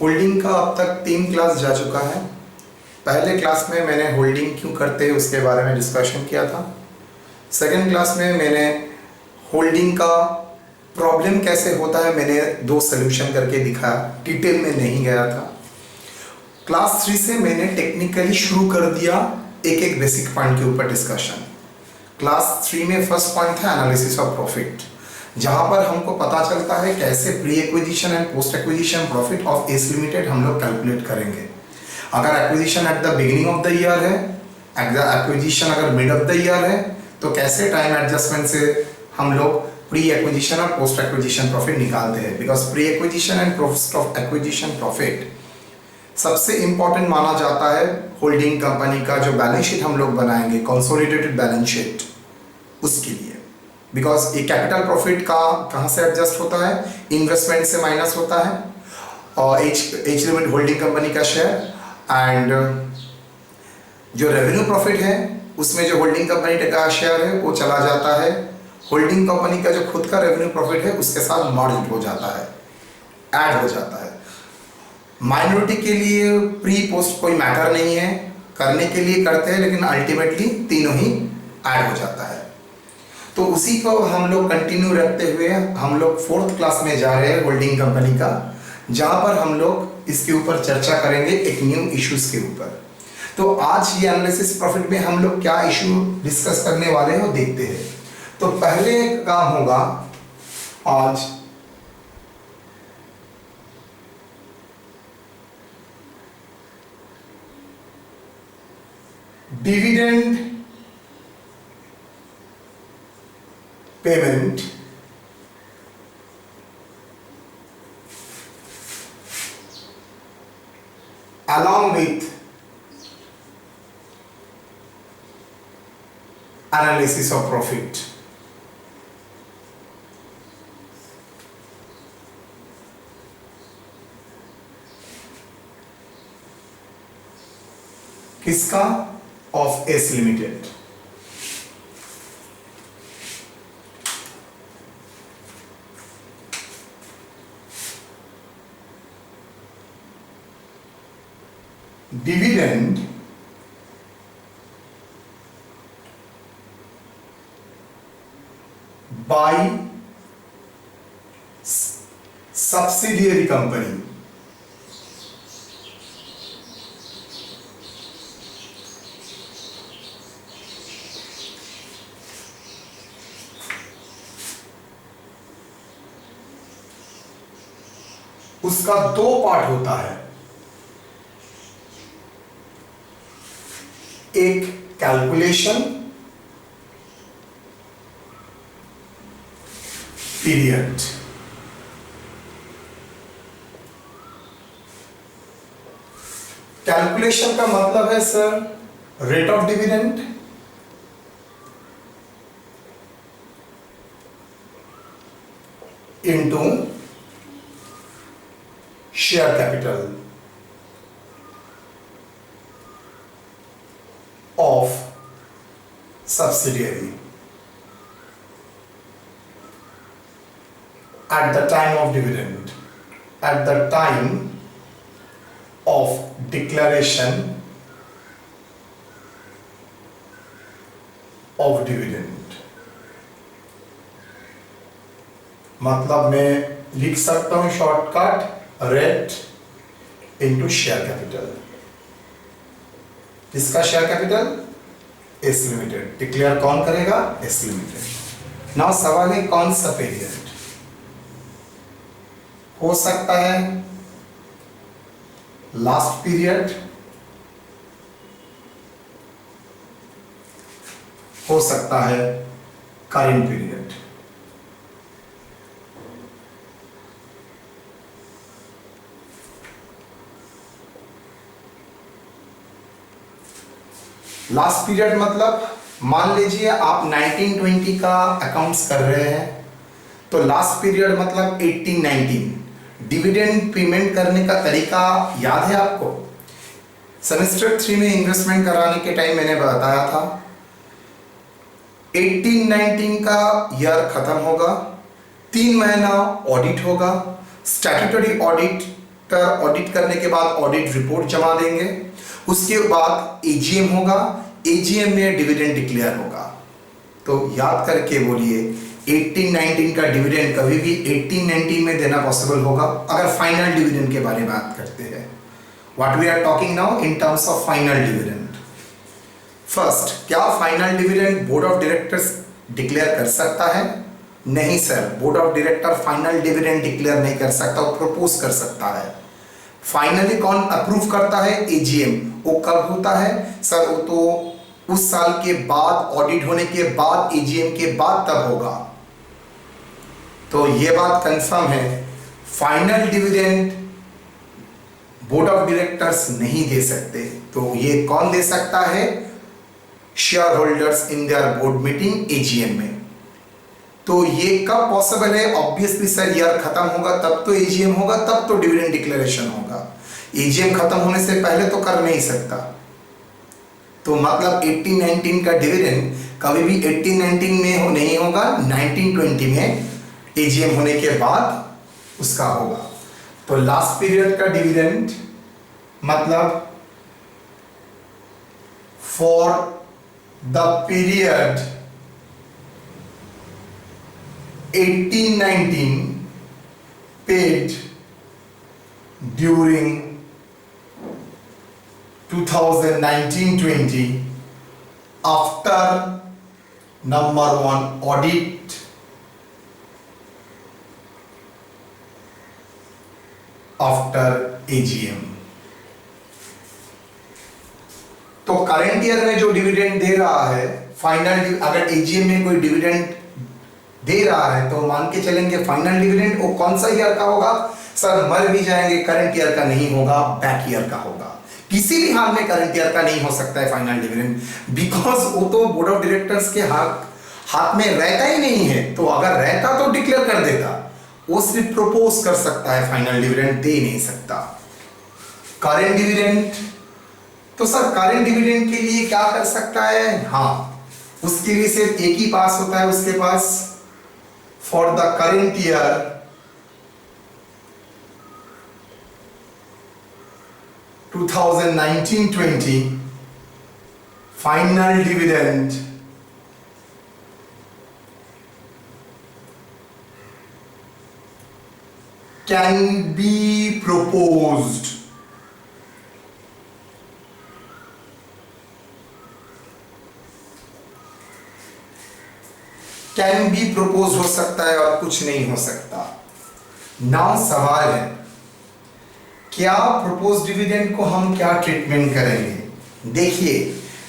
Holding का अब तक 3 क्लास जा चुका है। पहले क्लास में मैंने होल्डिंग क्यों करते हैं उसके बारे में डिस्कशन किया था। सेकंड क्लास में मैंने होल्डिंग का प्रॉब्लम कैसे होता है मैंने 2 सोल्यूशन करके दिखाया, डिटेल में नहीं गया था। क्लास 3 से मैंने टेक्निकली शुरू कर दिया एक एक बेसिक पॉइंट के ऊपर डिस्कशन। क्लास 3 में फर्स्ट पॉइंट था एनालिसिस ऑफ प्रॉफिट, जहां पर हमको पता चलता है कैसे pre acquisition and post acquisition profit of S limited हम लोग कैलकुलेट करेंगे। अगर acquisition at the beginning of the year है, एक्विजिशन अगर मिड ऑफ द ईयर है, तो कैसे टाइम एडजस्टमेंट से हम लोग प्री एक्विजिशन और पोस्ट एक्विजिशन प्रॉफिट निकालते हैं। Because pre acquisition and post of acquisition profit सबसे इंपॉर्टेंट माना जाता है होल्डिंग कंपनी का जो बैलेंस शीट हम लोग बनाएंगे, कंसोलिडेटेड बैलेंस शीट, उसके लिए। बिकॉज ये कैपिटल प्रॉफिट का कहाँ से एडजस्ट होता है, इन्वेस्टमेंट से माइनस होता है और एच लिमिटेड होल्डिंग कंपनी का शेयर, एंड जो रेवेन्यू प्रॉफिट है उसमें जो होल्डिंग कंपनी का शेयर है वो चला जाता है, होल्डिंग कंपनी का जो खुद का रेवेन्यू प्रॉफिट है उसके साथ मर्ज हो जाता है, ऐड हो जाता है। माइनॉरिटी के लिए प्री पोस्ट कोई मैटर नहीं है, करने के लिए करते हैं, लेकिन अल्टीमेटली तीनों ही ऐड हो जाता है। तो उसी को हम लोग कंटिन्यू रखते हुए हम लोग 4th क्लास में जा रहे हैं होल्डिंग कंपनी का, जहां पर हम लोग इसके ऊपर चर्चा करेंगे एक न्यू इश्यूज के ऊपर। तो आज ये एनालिसिस प्रॉफिट में हम लोग क्या इशू डिस्कस करने वाले हैं वो देखते हैं। तो पहले काम होगा आज dividend payment along with analysis of profit। किसका? Of S limited. Dividend by subsidiary company. उसका 2 पार्ट होता है, एक कैलकुलेशन पीरियड। कैलकुलेशन का मतलब है sir rate of dividend into share capital of subsidiary at the time of dividend, at the time of declaration of dividend। मतलब मैं लिख सकता हूं shortcut rate into share capital. इसका share capital S limited, declare कौन करेगा? S limited. Now सवाल है कौन सा पीरियड हो सकता है? लास्ट पीरियड हो सकता है, करेंट पीरियड। लास्ट पीरियड मतलब मान लीजिए आप 1920 का अकाउंट्स कर रहे हैं, तो लास्ट पीरियड मतलब 1819। डिविडेंड पेमेंट करने का तरीका याद है आपको? सेमेस्टर 3 में इन्वेस्टमेंट कराने के टाइम मैंने बताया था 1819 का ईयर खत्म होगा, 3 महीना ऑडिट होगा, स्टैट्यूटरी ऑडिट ऑडिट करने के बाद ऑडिट रिपोर्ट जमा देंगे। उसके बाद एजीएम होगा, एजीएम में डिविडेंड डिक्लेयर होगा। तो याद करके बोलिए 18-19 का डिविडेंड कभी भी 18-19 में देना पॉसिबल होगा अगर फाइनल डिविडेंड के बारे में बात करते हैं। What we are talking now in terms of final dividend. First, क्या final dividend board of directors declare कर सकता है? नहीं sir, board of director final dividend declare नहीं कर सकता, वो प्रपोज कर सकता है। फाइनली कौन अप्रूव करता है? एजीएम। वो कब होता है सर? वो तो उस साल के बाद, ऑडिट होने के बाद, एजीएम के बाद तब होगा। तो ये बात कंफर्म है, final dividend board of directors नहीं दे सकते। तो ये कौन दे सकता है? Share holders in their board meeting, AGM में। तो ये कब पॉसिबल है? ऑब्वियसली सर, ईयर खत्म होगा तब तो एजीएम होगा, तब तो डिविडेंड डिक्लेरेशन होगा। एजीएम खत्म होने से पहले तो कर नहीं सकता। तो मतलब 18-19 का डिविडेंड कभी भी 18-19 में नहीं होगा, 19-20 में एजीएम होने के बाद उसका होगा। तो लास्ट पीरियड का डिविडेंड मतलब for the period 18-19 paid during 2019-20 after number 1 audit after AGM। तो करंट ईयर में जो डिविडेंड दे रहा है, फाइनल अगर एजीएम में कोई डिविडेंड दे रहा है तो मान के चलेंगे फाइनल डिविडेंड वो कौन सा ईयर का होगा? सर मर भी जाएंगे, करंट ईयर का नहीं होगा, बैक ईयर का होगा। किसी भी हाल में करंट ईयर का नहीं हो सकता है फाइनल डिविडेंड, बिकॉज वो तो बोर्ड ऑफ डायरेक्टर्स के हाथ में रहता ही नहीं है। तो अगर रहता तो डिक्लेयर कर देता, वो सिर्फ प्रपोज कर सकता है, फाइनल डिविडेंड दे नहीं सकता। करेंट डिविडेंड, तो सर करेंट डिविडेंड के लिए क्या कर सकता है? हाँ, उसके लिए सिर्फ एक ही पास होता है उसके पास, for the current year 2019-20 final dividend can be proposed can be propose हो सकता है और कुछ नहीं हो सकता। नाउ सवाल है, क्या प्रपोज डिविडेंड को हम क्या ट्रीटमेंट करेंगे? देखिए,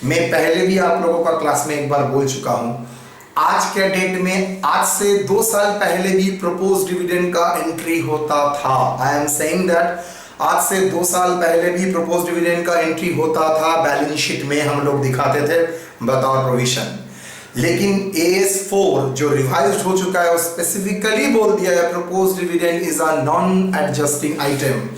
मैं पहले भी आप लोगों का क्लास में एक बार बोल चुका हूं, आज के डेट में, आज से 2 साल पहले भी प्रपोज डिविडेंड का एंट्री होता था। आई एम सेइंग दैट आज से 2 साल पहले भी प्रपोज डिविडेंड का एंट्री होता था, बैलेंस शीट में हम लोग दिखाते थे बतौर प्रोविजन। लेकिन AS4 जो रिवाइज्ड हो चुका है, वो स्पेसिफिकली बोल दिया है propose dividend is a non adjusting item.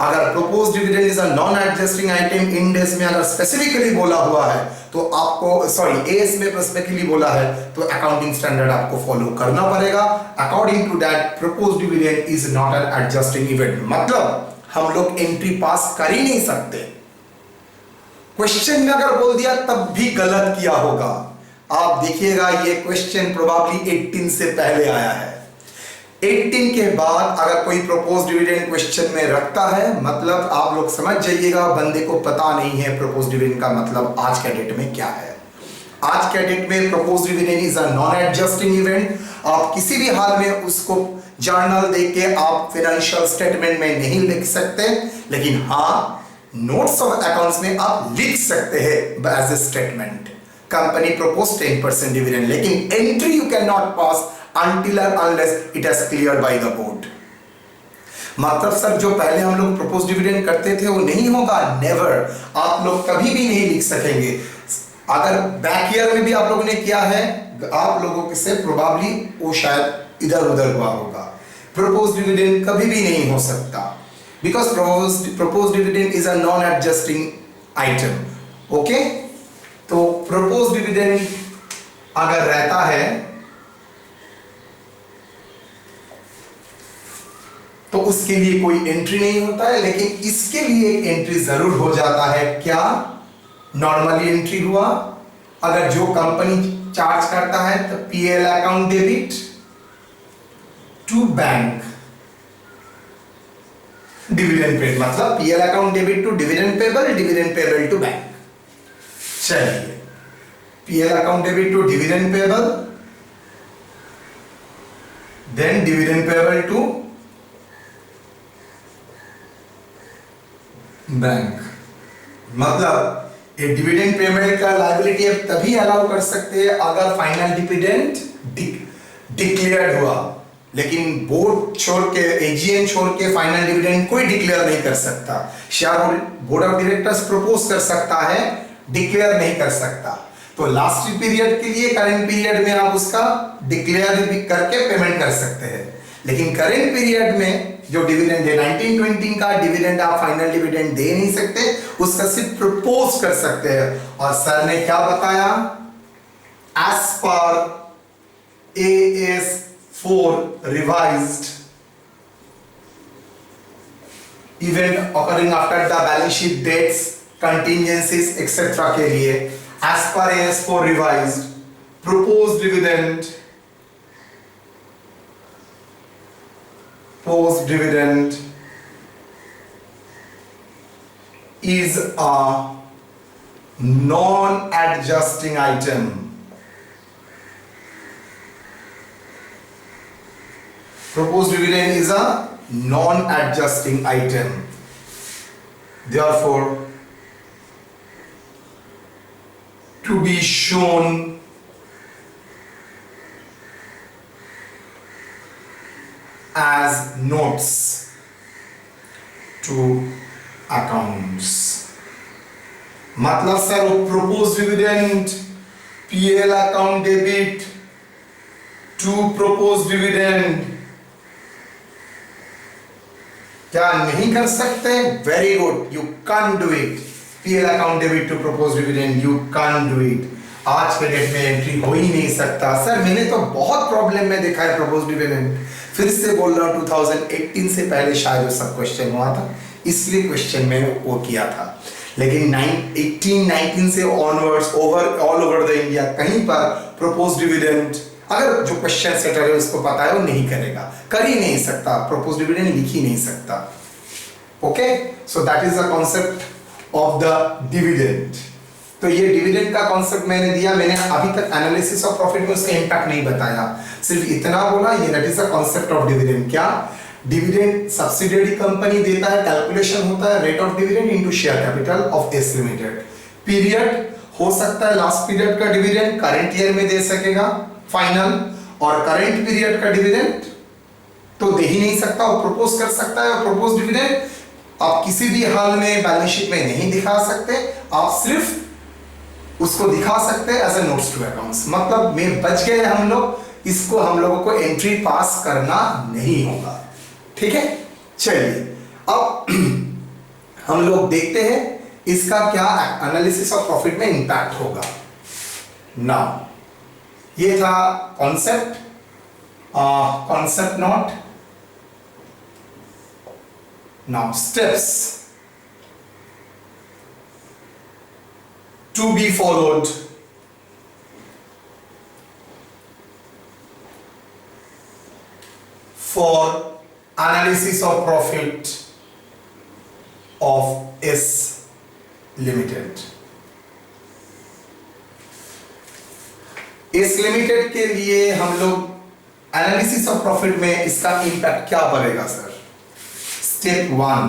अगर propose dividend is a non adjusting item in days में अगर स्पेसिफिकली बोला हुआ है तो आपको, सॉरी AS में स्पेसिफिकली बोला है तो अकाउंटिंग स्टैंडर्ड आपको फॉलो करना पड़ेगा। According to that propose dividend is not an adjusting event, मतलब हम लोग एंट्री पास कर ही नहीं सकते। क्वेश्चन में अगर बोल दिया तब भी गलत किया होगा। आप देखिएगा ये क्वेश्चन प्रोबेबली 18 से पहले आया है। 18 के बाद अगर कोई प्रपोज डिविडेंड क्वेश्चन में रखता है, मतलब आप लोग समझ जाइएगा बंदे को पता नहीं है प्रपोज डिविडेंड का मतलब आज के डेट में क्या है। आज के डेट में propose dividend is a non adjusting event. आप किसी भी हाल में उसको जर्नल देख के आप फाइनेंशियल स्टेटमेंट में नहीं लिख सकते, लेकिन हाँ नोट्स ऑफ अकाउंट्स में आप लिख सकते हैं as a statement, company propose 10% dividend, लेकिन entry you can not pass until and unless it has cleared by the board। मतलब सर जो पहले हम लोग प्रपोज डिविडेंड करते थे वो नहीं होगा, नेवर, आप लोग कभी भी नहीं लिख सकेंगे। अगर बैक ईयर में भी आप लोगों ने किया है, आप लोगों से प्रोबेबली वो शायद इधर उधर हुआ होगा। प्रपोज डिविडेंड कभी भी नहीं हो सकता, because propose dividend is a non adjusting item. Okay, तो प्रपोज डिविडेंड अगर रहता है तो उसके लिए कोई एंट्री नहीं होता है, लेकिन इसके लिए एक एंट्री जरूर हो जाता है। क्या? नॉर्मली एंट्री हुआ, अगर जो कंपनी चार्ज करता है तो PL account debit to bank, dividend paid, मतलब PL account debit to dividend payable, dividend payable to bank. चलिए, PL account debit to dividend payable, then dividend payable to bank. मतलब ये डिविडेंड पेमेंट का liability अब तभी allow कर सकते हैं अगर फाइनल डिविडेंड डिक्लेयर्ड हुआ, लेकिन बोर्ड छोड़ के, एजीएम छोड़ के फाइनल डिविडेंड कोई डिक्लेयर नहीं कर सकता। Share board of directors propose कर सकता है, डिक्लेयर नहीं कर सकता। तो लास्ट पीरियड के लिए करंट पीरियड में आप उसका डिक्लेयर करके पेमेंट कर सकते हैं, लेकिन करंट पीरियड में जो डिविडेंड है 1920 का डिविडेंड आप फाइनल डिविडेंड दे नहीं सकते, उसका सिर्फ प्रपोज कर सकते हैं। और सर ने क्या बताया? As per AS4 revised event occurring after the balance sheet dates, contingencies etcetera के लिए as per AS4 revised proposed dividend, post dividend is a non-adjusting item. Proposed dividend is a non-adjusting item. Therefore, to be shown as notes to accounts। मतलब sir वो proposed dividend PL account debit to proposed dividend क्या नहीं कर सकते? Very good, you can't do it। PL account debit to proposed dividend you can't do it। आज के date में entry हो ही नहीं सकता। सर मैंने तो बहुत प्रॉब्लम में देखा है proposed dividend, फिर से बोल रहा हूँ 2018 से पहले शायद वो सब क्वेश्चन हुआ था, इसलिए क्वेश्चन में वो किया था। लेकिन 18-19 से onwards all over the India कहीं पर प्रपोज डिविडेंड, अगर जो क्वेश्चन सेटर है उसको पता है वो नहीं करेगा, कर ही नहीं सकता, प्रपोज डिविडेंड लिख ही नहीं सकता। Okay, so that is the concept of the dividend. तो ये डिविडेंड का कॉन्सेप्ट मैंने दिया, मैंने अभी तक एनालिसिस ऑफ प्रॉफिट में उसका इंपैक्ट नहीं बताया, सिर्फ इतना बोला ये that is the concept of dividend. क्या? डिविडेंड सब्सिडियरी कंपनी देता है, कैलकुलेशन होता है rate of dividend into share capital of S limited. Period हो सकता है लास्ट पीरियड का डिविडेंड करंट ईयर में दे सकेगा फाइनल, और करंट पीरियड का डिविडेंड तो दे ही नहीं सकता, वो प्रपोज कर सकता है। और प्रपोज डिविडेंड आप किसी भी हाल में बैलेंस शीट में नहीं दिखा सकते, आप सिर्फ उसको दिखा सकते हैं as a notes to accounts. मतलब में बच गए हम लोग, इसको हम लोगों को एंट्री पास करना नहीं होगा। ठीक है, चलिए अब हम लोग देखते हैं इसका क्या एनालिसिस ऑफ प्रॉफिट में इंपैक्ट होगा। नाउ ये था concept, concept note. Now steps to be followed for analysis of profit of S Limited। S Limited के लिए हम लोग एनालिसिस ऑफ प्रॉफिट में इसका इंपैक्ट क्या पड़ेगा sir? Step 1,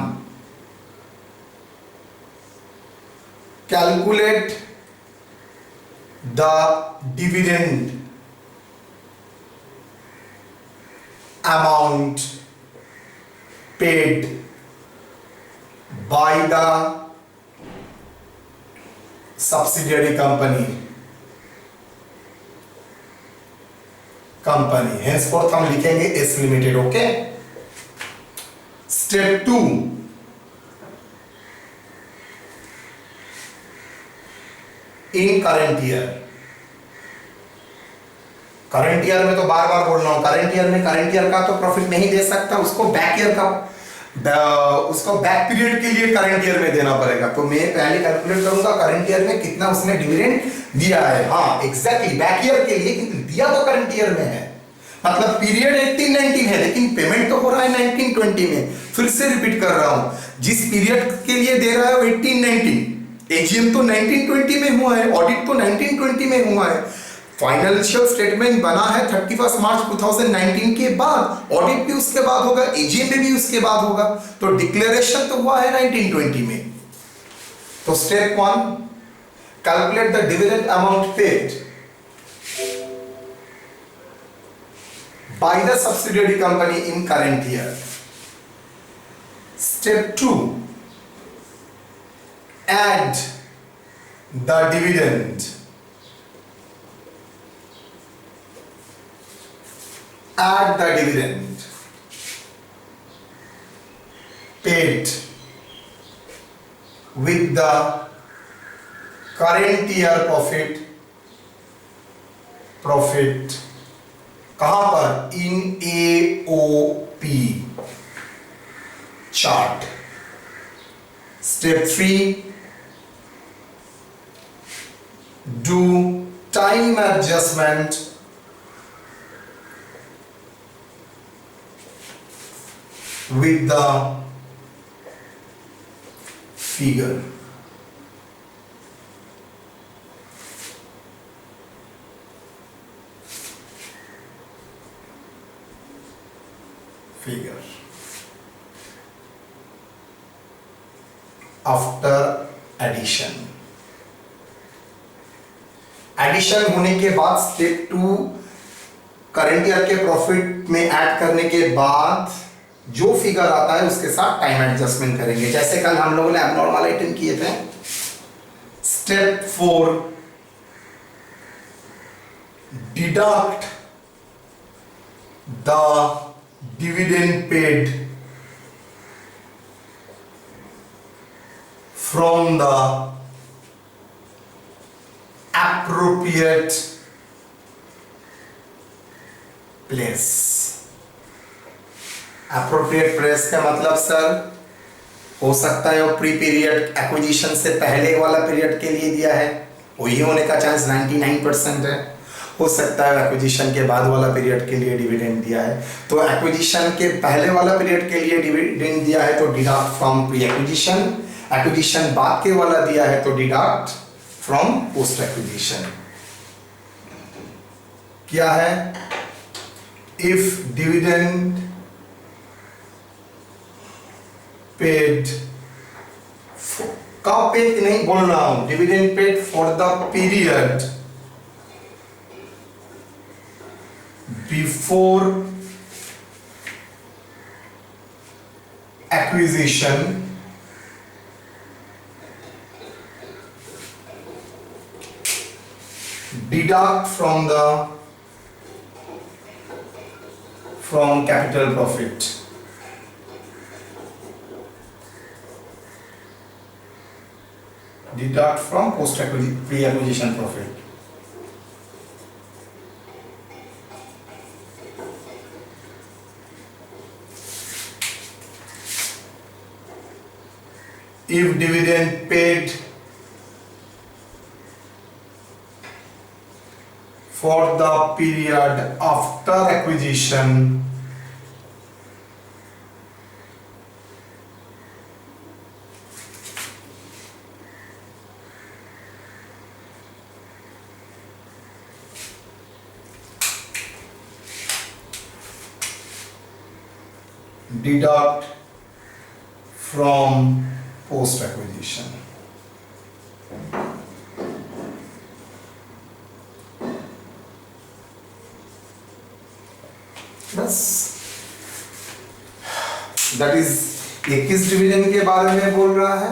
calculate the dividend amount paid by the subsidiary company, henceforth हम लिखेंगे S Limited। Okay, step 2, in current year current year में तो बार बार बोल रहा हूँ, करंट ईयर का तो प्रॉफिट नहीं दे सकता, उसको बैक ईयर का उसको बैक पीरियड के लिए करंट ईयर में देना पड़ेगा। तो मैं पहले कैलकुलेट करूंगा करंट ईयर में कितना उसने डिविडेंड दिया है। हाँ एग्जैक्टली बैक ईयर के लिए, क्योंकि दिया तो करंट ईयर में है, मतलब पीरियड 18-19 है लेकिन पेमेंट तो हो रहा है 19-20 में। फिर से रिपीट कर रहा हूं, जिस पीरियड के लिए दे रहा है वो 18-19, एजीएम तो 19-20 में हुआ है, ऑडिट तो 19-20 में हुआ है, फाइनेंशियल स्टेटमेंट बना है 31 मार्च 2019 के बाद, ऑडिट भी उसके बाद होगा, एजीएम भी उसके बाद होगा, तो डिक्लेरेशन तो हुआ है 1920 में। तो step 1, calculate the dividend amount paid by the subsidiary company in current year. Step 2, add the dividend. Add the dividend paid with the current year profit कहां पर? इन AOP chart. Step 3, do time adjustment with the figure. After addition होने के बाद step 2, current year के profit में add करने के बाद जो फिगर आता है उसके साथ टाइम एडजस्टमेंट करेंगे, जैसे कल हम लोगों ने एबनॉर्मल आइटम किए थे। Step 4, deduct the dividend paid from the appropriate place. Appropriate place का मतलब सर हो सकता है वो प्री पीरियड एक्विजिशन से पहले वाला पीरियड के लिए दिया है, वही होने का चांस 99% है। हो सकता है एक्विजिशन के बाद वाला पीरियड के लिए डिविडेंड दिया है, तो एक्विजिशन के पहले वाला पीरियड के लिए डिविडेंड दिया है तो deduct from pre acquisition, acquisition बाद के वाला दिया है तो डिडक्ट फ्रॉम पोस्ट एक्विजिशन। क्या है? इफ डिविडेंड पेड, कब पेड नहीं बोल रहा हूं, dividend paid for the period before acquisition deduct from capital profit. Deduct from post pre-acquisition profit. If dividend paid for the period after acquisition deduct from post acquisition. बस that is, ये किस dividend के बारे में बोल रहा है?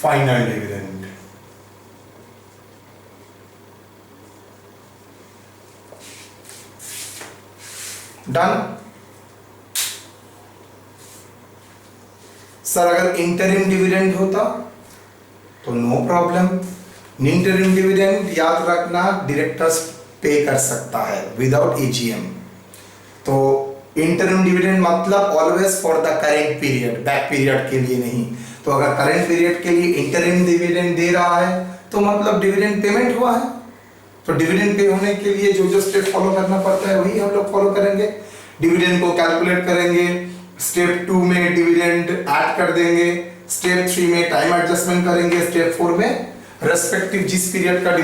Final dividend. Done. Sir अगर इंटरिम डिविडेंड होता तो नो प्रॉब्लम, इंटरिम डिविडेंड याद रखना डायरेक्टर्स पे कर सकता है विदाउट एजीएम। तो इंटरिम डिविडेंड मतलब always for the current period, back period के लिए नहीं। तो अगर करेंट पीरियड के लिए इंटरिम डिविडेंड दे रहा है तो मतलब डिविडेंड पेमेंट हुआ है। तो डिविडेंड पे होने के लिए जो जो स्टेप फॉलो करना पड़ता है वही हम लोग फॉलो करेंगे। डिविडेंड को कैलकुलेट करेंगे, स्टेप 2 में डिविडेंड ऐड कर देंगे, स्टेप 3 में टाइम एडजस्टमेंट करेंगे, स्टेप 4 में रेस्पेक्टिव जिस पीरियड का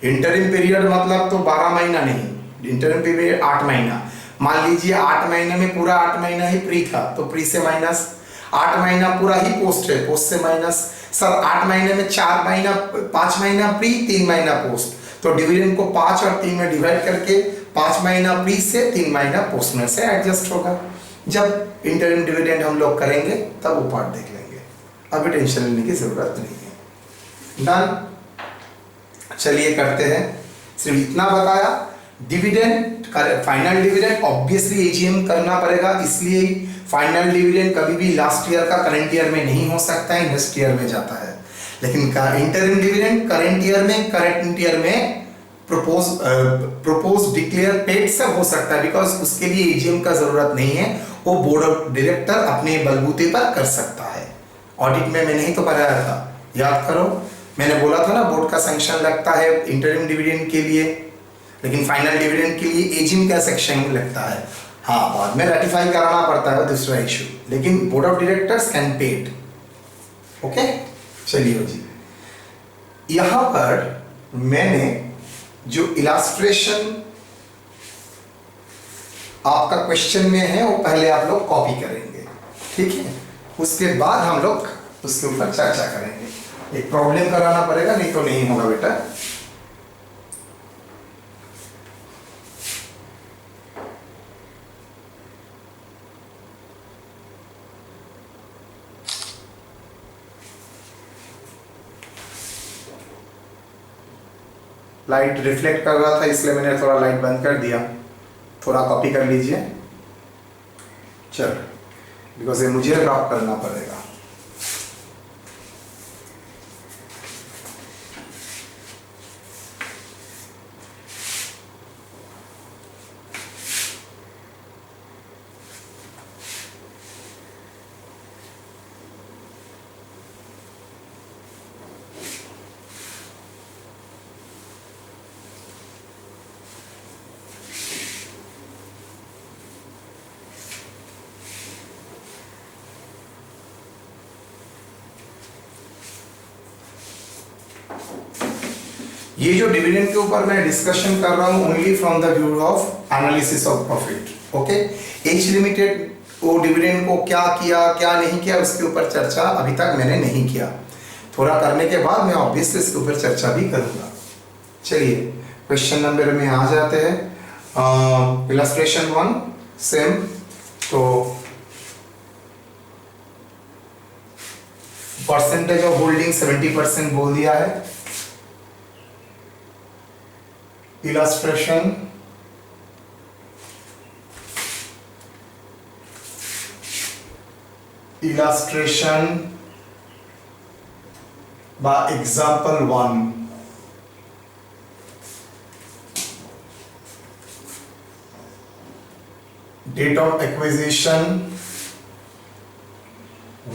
इंटरिम पीरियड मतलब तो 12 महीना नहीं, इंटरिम पीरियड 8 महीना। मान लीजिए 8 महीने में पूरा 8 महीना ही प्री था तो प्री से माइनस, 8 महीना पूरा ही पोस्ट है, पोस्ट से माइनस। सर 8 महीने में 4 महीना, 5 महीना प्री, 3 महीना पोस्ट, तो डिविडेंड को 5 और 3 में डिवाइड करके 5 महीना प्री से 3 महीना पोस्ट में से एडजस्ट होगा। जब इंटरिम डिविडेंड हम लोग करेंगे तब वो पार्ट देख लेंगे, अभी टेंशन लेने की जरूरत नहीं है। डन, चलिए करते हैं। सिर्फ इतना बताया, dividend final dividend obviously AGM करना पड़ेगा, इसलिए फाइनल डिविडेंड कभी भी लास्ट ईयर का करंट ईयर में नहीं हो सकता है, नेक्स्ट ईयर में जाता है। लेकिन इंटरिम डिविडेंड करंट ईयर में प्रपोज डिक्लेयर पेड से हो सकता है, बिकॉज उसके लिए एजीएम का जरूरत नहीं है, वो बोर्ड ऑफ डायरेक्टर अपने बलबूते पर कर सकता है। ऑडिट में मैं नहीं तो पढ़ाया था, याद करो, मैंने बोला था ना बोर्ड का सैंक्शन लगता है इंटरिम डिविडेंड के लिए, लेकिन फाइनल डिविडेंड के लिए एजीएम का सेक्शन लगता है। हाँ, बाद में रेटिफाई कराना पड़ता है, दूसरा इशू, लेकिन board of directors can paid. Okay, चलिए जी, यहां पर मैंने जो इलास्ट्रेशन आपका क्वेश्चन में है वो पहले आप लोग कॉपी करेंगे, ठीक है, उसके बाद हम लोग उसके ऊपर चर्चा करेंगे। एक प्रॉब्लम कराना पड़ेगा, नहीं तो नहीं होगा बेटा। लाइट रिफ्लेक्ट कर रहा था इसलिए मैंने थोड़ा लाइट बंद कर दिया, थोड़ा कॉपी कर लीजिए। चलो, बिकॉज ये मुझे ड्रॉप करना पड़ेगा। ये जो डिविडेंड के ऊपर मैं डिस्कशन कर रहा हूं only from the view of analysis of profit. Okay, H limited वो डिविडेंड को क्या किया क्या नहीं किया उसके ऊपर चर्चा अभी तक मैंने नहीं किया, थोड़ा करने के बाद मैं ऑब्वियसली इसके ऊपर चर्चा भी करूंगा। चलिए क्वेश्चन नंबर में आ जाते हैं। इलस्ट्रेशन 1 सेम, तो परसेंटेज ऑफ होल्डिंग 70% बोल दिया है। illustration by example 1, date of acquisition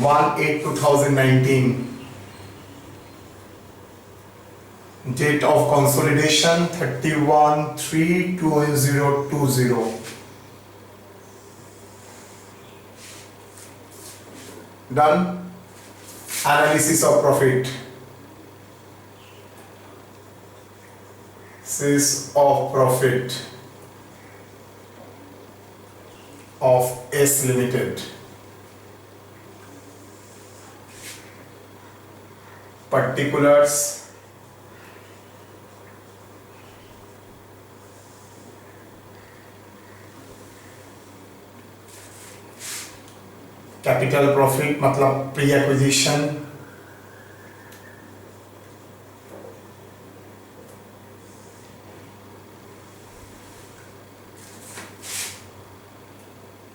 1/8/2019, date of consolidation 31/3/2020. Done. Analysis of profit. Analysis of profit of S Limited. Particulars. Capital profit मतलब pre acquisition,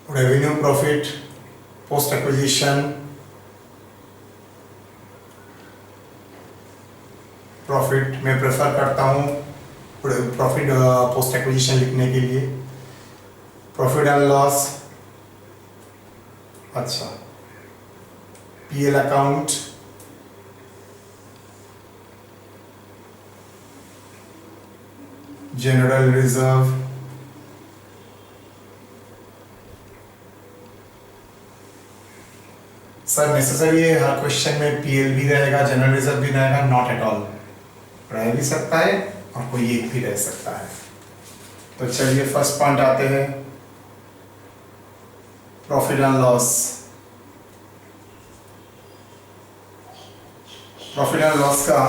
revenue profit post acquisition, profit मैं prefer करता हूँ profit post acquisition लिखने के लिए। Profit and loss, अच्छा PL account, general reserve, sir necessary है हर क्वेश्चन में पीएल भी रहेगा, जनरल रिजर्व भी रहेगा? नॉट एट ऑल, रह भी सकता है और कोई एक भी रह सकता है। तो चलिए फर्स्ट पॉइंट आते हैं, profit and loss. Profit and loss का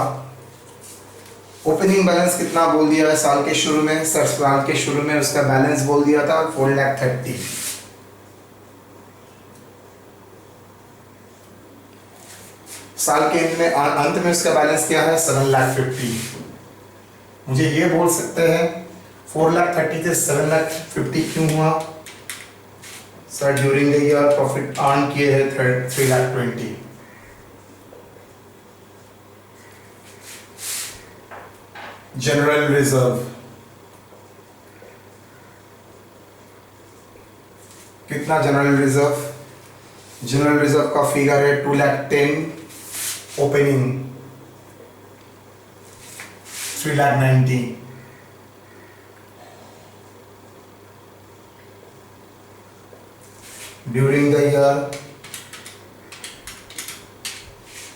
ओपनिंग बैलेंस कितना बोल दिया है साल के शुरू में? सर साल के शुरू में उसका बैलेंस बोल दिया था 4,30,000। साल के अंत में उसका बैलेंस क्या है? 7,50,000। मुझे ये बोल सकते हैं 4,30,000 से 7,50,000 क्यों हुआ? Sir during the year profit earn किए हैं 3,20,000। जनरल रिजर्व कितना? जनरल रिजर्व का फिगर है 2,10,000, opening 3,90,000। During the year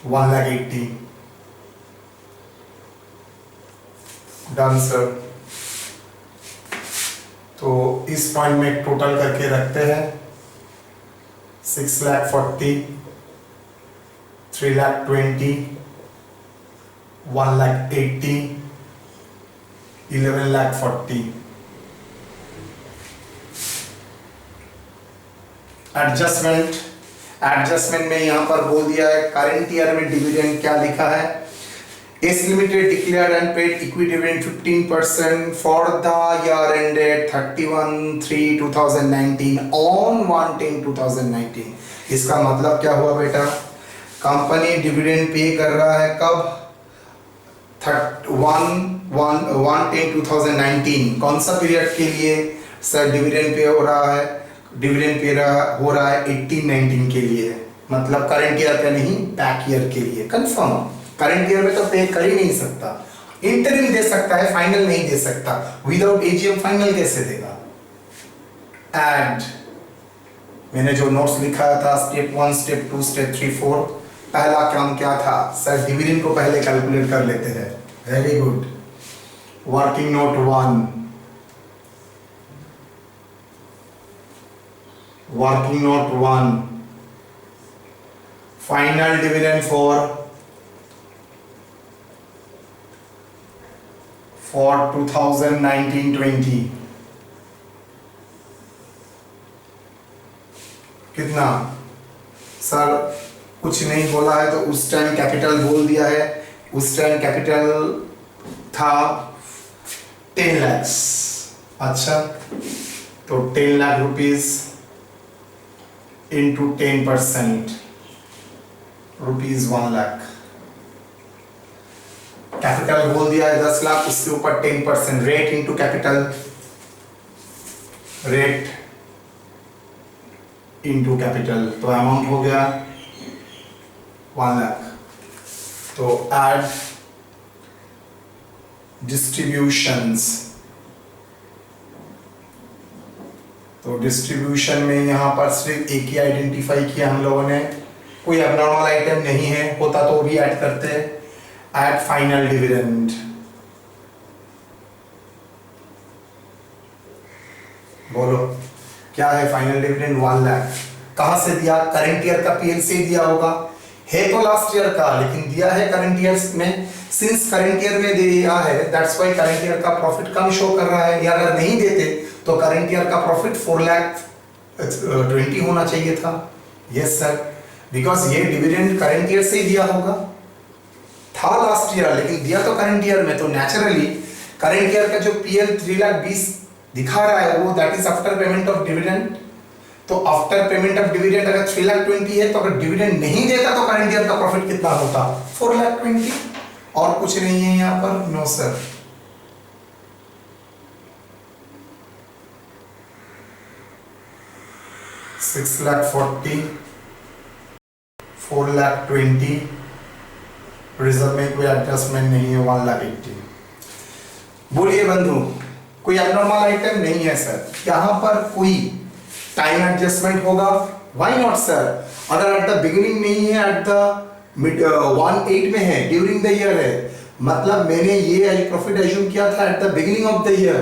1,80,000। Done sir. तो इस पॉइंट में टोटल करके रखते हैं 6,40,000, 3,20,000, 1,80,000, 11,40,000। एडजस्टमेंट में यहां पर बोल दिया है करंट ईयर में डिविडेंड क्या लिखा है? S limited declared and paid equity dividend 15% for the year ended 31/3/2019 on 1/10/2019। इसका मतलब क्या हुआ बेटा? कंपनी डिविडेंड पे कर रहा है कब? 1/10/2019। कौन सा पीरियड के लिए सर डिविडेंड पे हो रहा है? डिविडेंड पे हो रहा है 18-19 के लिए, मतलब करंट ईयर पे नहीं, बैक ईयर के लिए। कंफर्म? करंट ईयर में तो पे कर ही नहीं सकता, इंटरिम दे सकता है, फाइनल नहीं दे सकता। विदाउट एजीएम फाइनल कैसे देगा? एड मैंने जो नोट्स लिखा था स्टेप 1, स्टेप 2, स्टेप 3, 4, पहला काम क्या था? सर डिविडेंड को पहले कैलकुलेट कर लेते हैं। Very good. Working note 1, working note 1, final dividend for 2019-20 कितना? सर कुछ नहीं बोला है तो उस टाइम कैपिटल बोल दिया है। उस टाइम कैपिटल था 10 लाख। अच्छा, तो 10 lakh rupees into 10% rupees 1 lakh. Capital बोल दिया है 10 लाख, उसके ऊपर 10% rate into capital, rate into capital, तो अमाउंट हो गया 1 लाख। तो ऐड डिस्ट्रीब्यूशंस, तो डिस्ट्रीब्यूशन में यहां पर सिर्फ एक ही आइडेंटिफाई किया हम लोगों ने, कोई अबनॉर्मल आइटम नहीं है, होता तो भी ऐड करते हैं। एट फाइनल डिविडेंड, बोलो क्या है फाइनल डिविडेंड? 1 लाख। कहां से दिया? करंट ईयर का पीएल से दिया होगा, है तो लास्ट ईयर का, लेकिन दिया है करंट ईयर में। सिंस करंट ईयर में दिया है, दैट्स व्हाई करंट ईयर का प्रॉफिट कम शो कर रहा है। या अगर नहीं देते तो करंट ईयर का प्रॉफिट 4,20,000 होना चाहिए था। यस सर, बिकॉज ये डिविडेंड करंट ईयर से ही दिया होगा, था लास्ट ईयर लेकिन दिया तो करंट ईयर में, तो नेचुरली करंट ईयर का जो पीएल 3,20,000 दिखा रहा है वो that is after payment of dividend. तो आफ्टर पेमेंट ऑफ डिविडेंड अगर 3,20,000 है, तो अगर डिविडेंड नहीं देता तो करंट ईयर का प्रॉफिट कितना होता? 4,20,000। और कुछ नहीं है यहाँ पर? No sir. ₹6,40,000, ₹4,20,000, रिजर्व में कोई एडजस्टमेंट नहीं है, 1,80,000। बोलिए बंधु, कोई एबनॉर्मल आइटम नहीं है सर। यहाँ पर कोई टाइम एडजस्टमेंट होगा? Why not sir? अगर एट द बिगिनिंग नहीं है, एट द मिड 1/8 में है, ड्यूरिंग द ईयर है, मतलब मैंने ये प्रॉफिट एज्यूम किया था at the beginning of the year,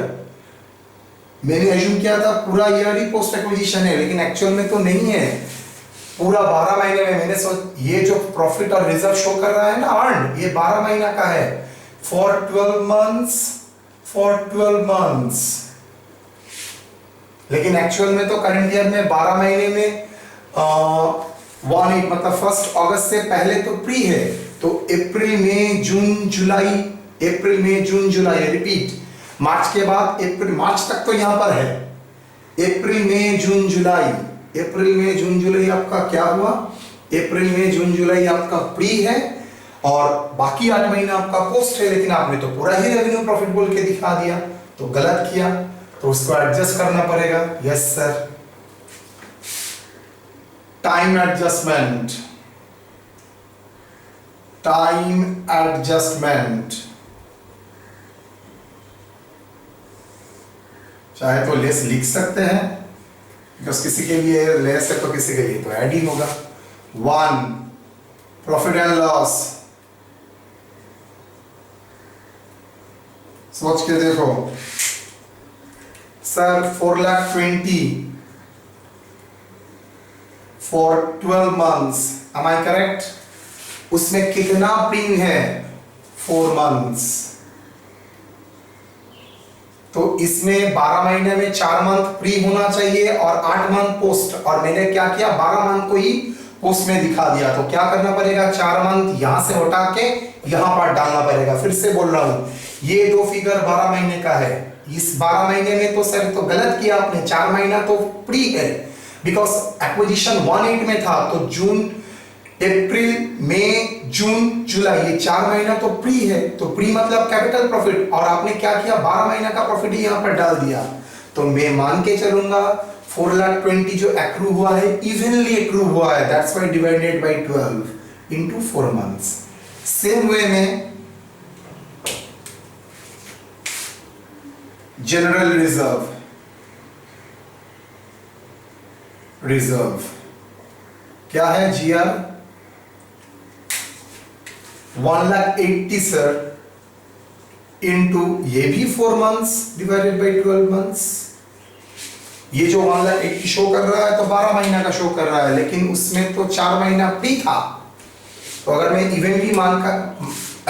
मैंने एज्यूम किया था पूरा ईयर ही पोस्ट एक्विजिशन है, लेकिन एक्चुअल में तो नहीं है। पूरा 12 महीने में मैंने ये जो प्रॉफिट और रिजर्व शो कर रहा है ना अर्न, ये 12 महीना का है, फॉर 12 मंथ्स। लेकिन एक्चुअल में तो करंट ईयर में 12 महीने में 1/8 मतलब 1 अगस्त से पहले तो प्री है, तो अप्रैल मई जून जुलाई, अप्रैल मई जून जुलाई, रिपीट, मार्च के बाद अप्रैल, मार्च तक तो यहां पर है, अप्रैल मई जून जुलाई, अप्रैल मई जून जुलाई आपका क्या हुआ? अप्रैल मई जून जुलाई आपका प्री है और बाकी 8 महीना आपका पोस्ट है, लेकिन आपने तो पूरा ही रेवेन्यू प्रॉफिट बोल के दिखा दिया, तो गलत किया, तो उसको एडजस्ट करना पड़ेगा। Yes sir. Time adjustment, time adjustment, चाहे तो लेस लिख सकते हैं, बिकॉज किसी के लिए लेस है तो किसी के लिए तो ऐड ही होगा। 1 प्रॉफिट एंड लॉस, सोच के देखो sir, 4,20,000 for 12 months, am I correct? उसमें कितना प्रीम है? 4 मंथ्स, तो इसमें 12 महीने में 4 मंथ प्री होना चाहिए और 8 मंथ पोस्ट, और मैंने क्या किया, 12 मंथ को ही पोस्ट में दिखा दिया, तो क्या करना पड़ेगा, 4 मंथ यहां से उठा के यहां पर डालना पड़ेगा। फिर से बोल रहा हूं, ये दो फिगर 12 महीने का है, इस 12 महीने में तो सर तो गलत किया आपने, 4 महीना तो प्री है, बिकॉज एक्विजिशन 1/8 में था, तो जून, अप्रैल, मई, जून, जुलाई, ये 4 महीना तो प्री है, तो प्री मतलब कैपिटल प्रॉफिट, और आपने क्या किया, 12 महीना का प्रॉफिट ही यहां पर डाल दिया, तो मैं मान के चलूंगा 4,20,000 जो एक्रू हुआ है, इवनली एक्रू हुआ है, that's why divided by 12 into 4 months. Same way में जनरल रिजर्व, रिजर्व क्या है, जीआर 1,80,000 सर, इनटू ये भी 4 मंथ्स डिवाइडेड बाय 12 मंथ्स। ये जो 1,80,000 शो कर रहा है तो 12 महीना का शो कर रहा है, लेकिन उसमें तो 4 महीना प्री था, तो अगर मैं इवेंटली मान कर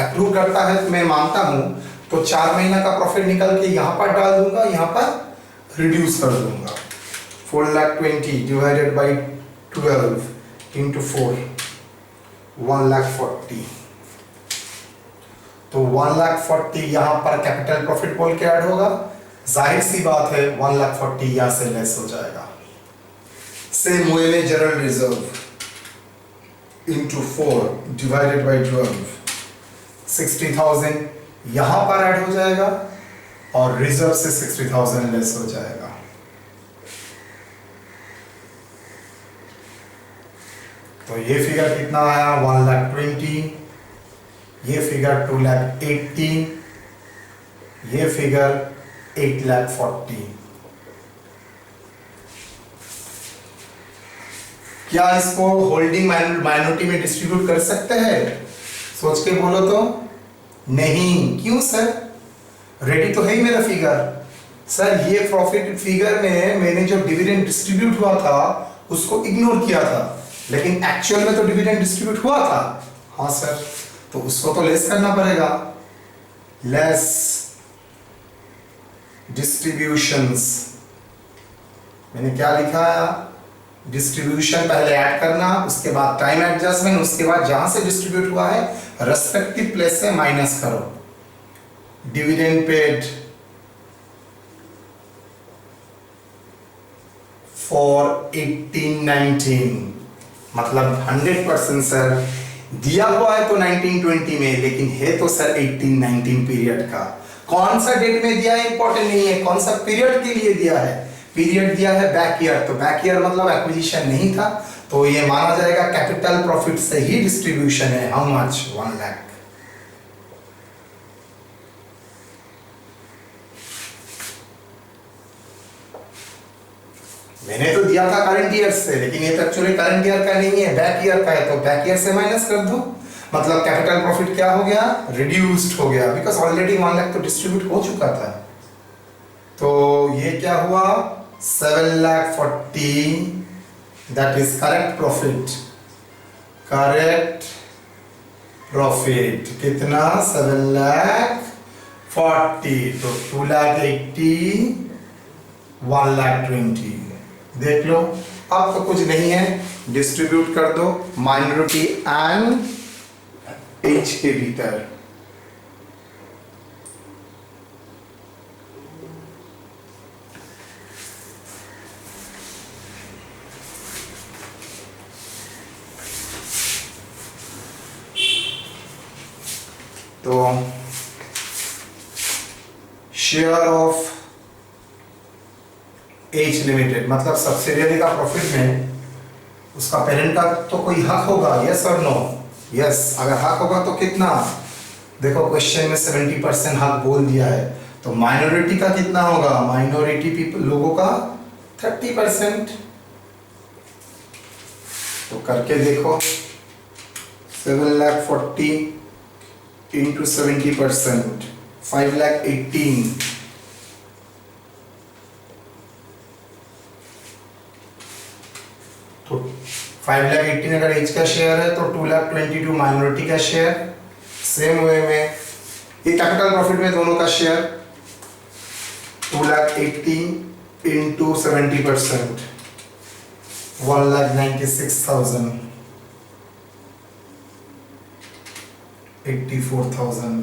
अप्रूव करता है तो मैं मानता हूं, तो 4 महीना का प्रॉफिट निकल के यहां पर डाल दूंगा, यहां पर रिड्यूस कर दूंगा। 4,20,000 डिवाइडेड बाय 12 इंटू 4, 1,40,000, तो 1,40,000 यहां पर कैपिटल प्रॉफिट बोल के ऐड होगा, जाहिर सी बात है 1,40,000 यहां से लेस हो जाएगा। सेम वे में general reserve into 4 divided by 12, 60,000 यहां पर ऐड हो जाएगा और रिजर्व से 60,000 लेस हो जाएगा। तो ये फिगर कितना आया, 1,20,000, ये फिगर 2,80,000, ये फिगर 8,40,000। क्या इसको होल्डिंग माइनॉरिटी में डिस्ट्रीब्यूट कर सकते हैं? सोच के बोलो तो। नहीं, क्यों सर? रेडी तो है ही मेरा फिगर। सर ये प्रॉफिट फिगर में मैंने जो डिविडेंड डिस्ट्रीब्यूट हुआ था उसको इग्नोर किया था, लेकिन एक्चुअल में तो डिविडेंड डिस्ट्रीब्यूट हुआ था। हाँ सर, तो उसको तो लेस करना पड़ेगा, लेस डिस्ट्रीब्यूशंस। मैंने क्या लिखा है, डिस्ट्रीब्यूशन पहले ऐड करना, उसके बाद टाइम एडजस्टमेंट, उसके बाद जहां से डिस्ट्रीब्यूट हुआ है रेस्पेक्टिव प्लेस से माइनस करो। डिविडेंड पेड फॉर 18-19, मतलब 100% सर दिया हुआ है तो 1920 में, लेकिन है तो सर 1819 पीरियड का। कौन सा डेट में दिया है इंपॉर्टेंट नहीं है, कौन सा पीरियड के लिए दिया है। पीरियड दिया है बैक ईयर, तो बैक ईयर मतलब एक्विजिशन नहीं था, तो ये माना जाएगा कैपिटल प्रॉफिट से ही डिस्ट्रीब्यूशन है। How much? 1 लाख। मैंने तो दिया था करंट ईयर से, लेकिन ये तो एक्चुअली करंट ईयर का नहीं है, बैक ईयर का है, तो बैक ईयर से माइनस कर दो, मतलब कैपिटल प्रॉफिट क्या हो गया? रिड्यूस्ड हो गया, बिकॉज ऑलरेडी 1 लाख तो डिस्ट्रीब्यूट हो चुका था। तो ये क्या हुआ? 7,40,000, that is correct profit. Correct profit कितना? 7,40,000, तो 2,80,000, 1,20,000। देख लो, अब तो कुछ नहीं है, डिस्ट्रीब्यूट कर दो माइनॉरिटी एंड एज के भीतर। तो शेयर ऑफ एज लिमिटेड मतलब सब्सिडियरी का प्रॉफिट में उसका पेरेंट का तो कोई हक होगा, यस और नो? यस। अगर हक होगा तो कितना? देखो क्वेश्चन में 70% हक बोल दिया है, तो माइनॉरिटी का कितना होगा? माइनॉरिटी पीपल लोगों का 30%। तो करके देखो, 7,40,000 into 70%, 5,18,000। तो 5,18,000 अगर एज का शेयर है तो 2,22,000 माइनॉरिटी का शेयर। सेम वे में ये कैपिटल प्रॉफिट में दोनों का शेयर 2,80,000 into 70%, 1,96,000, 84,000,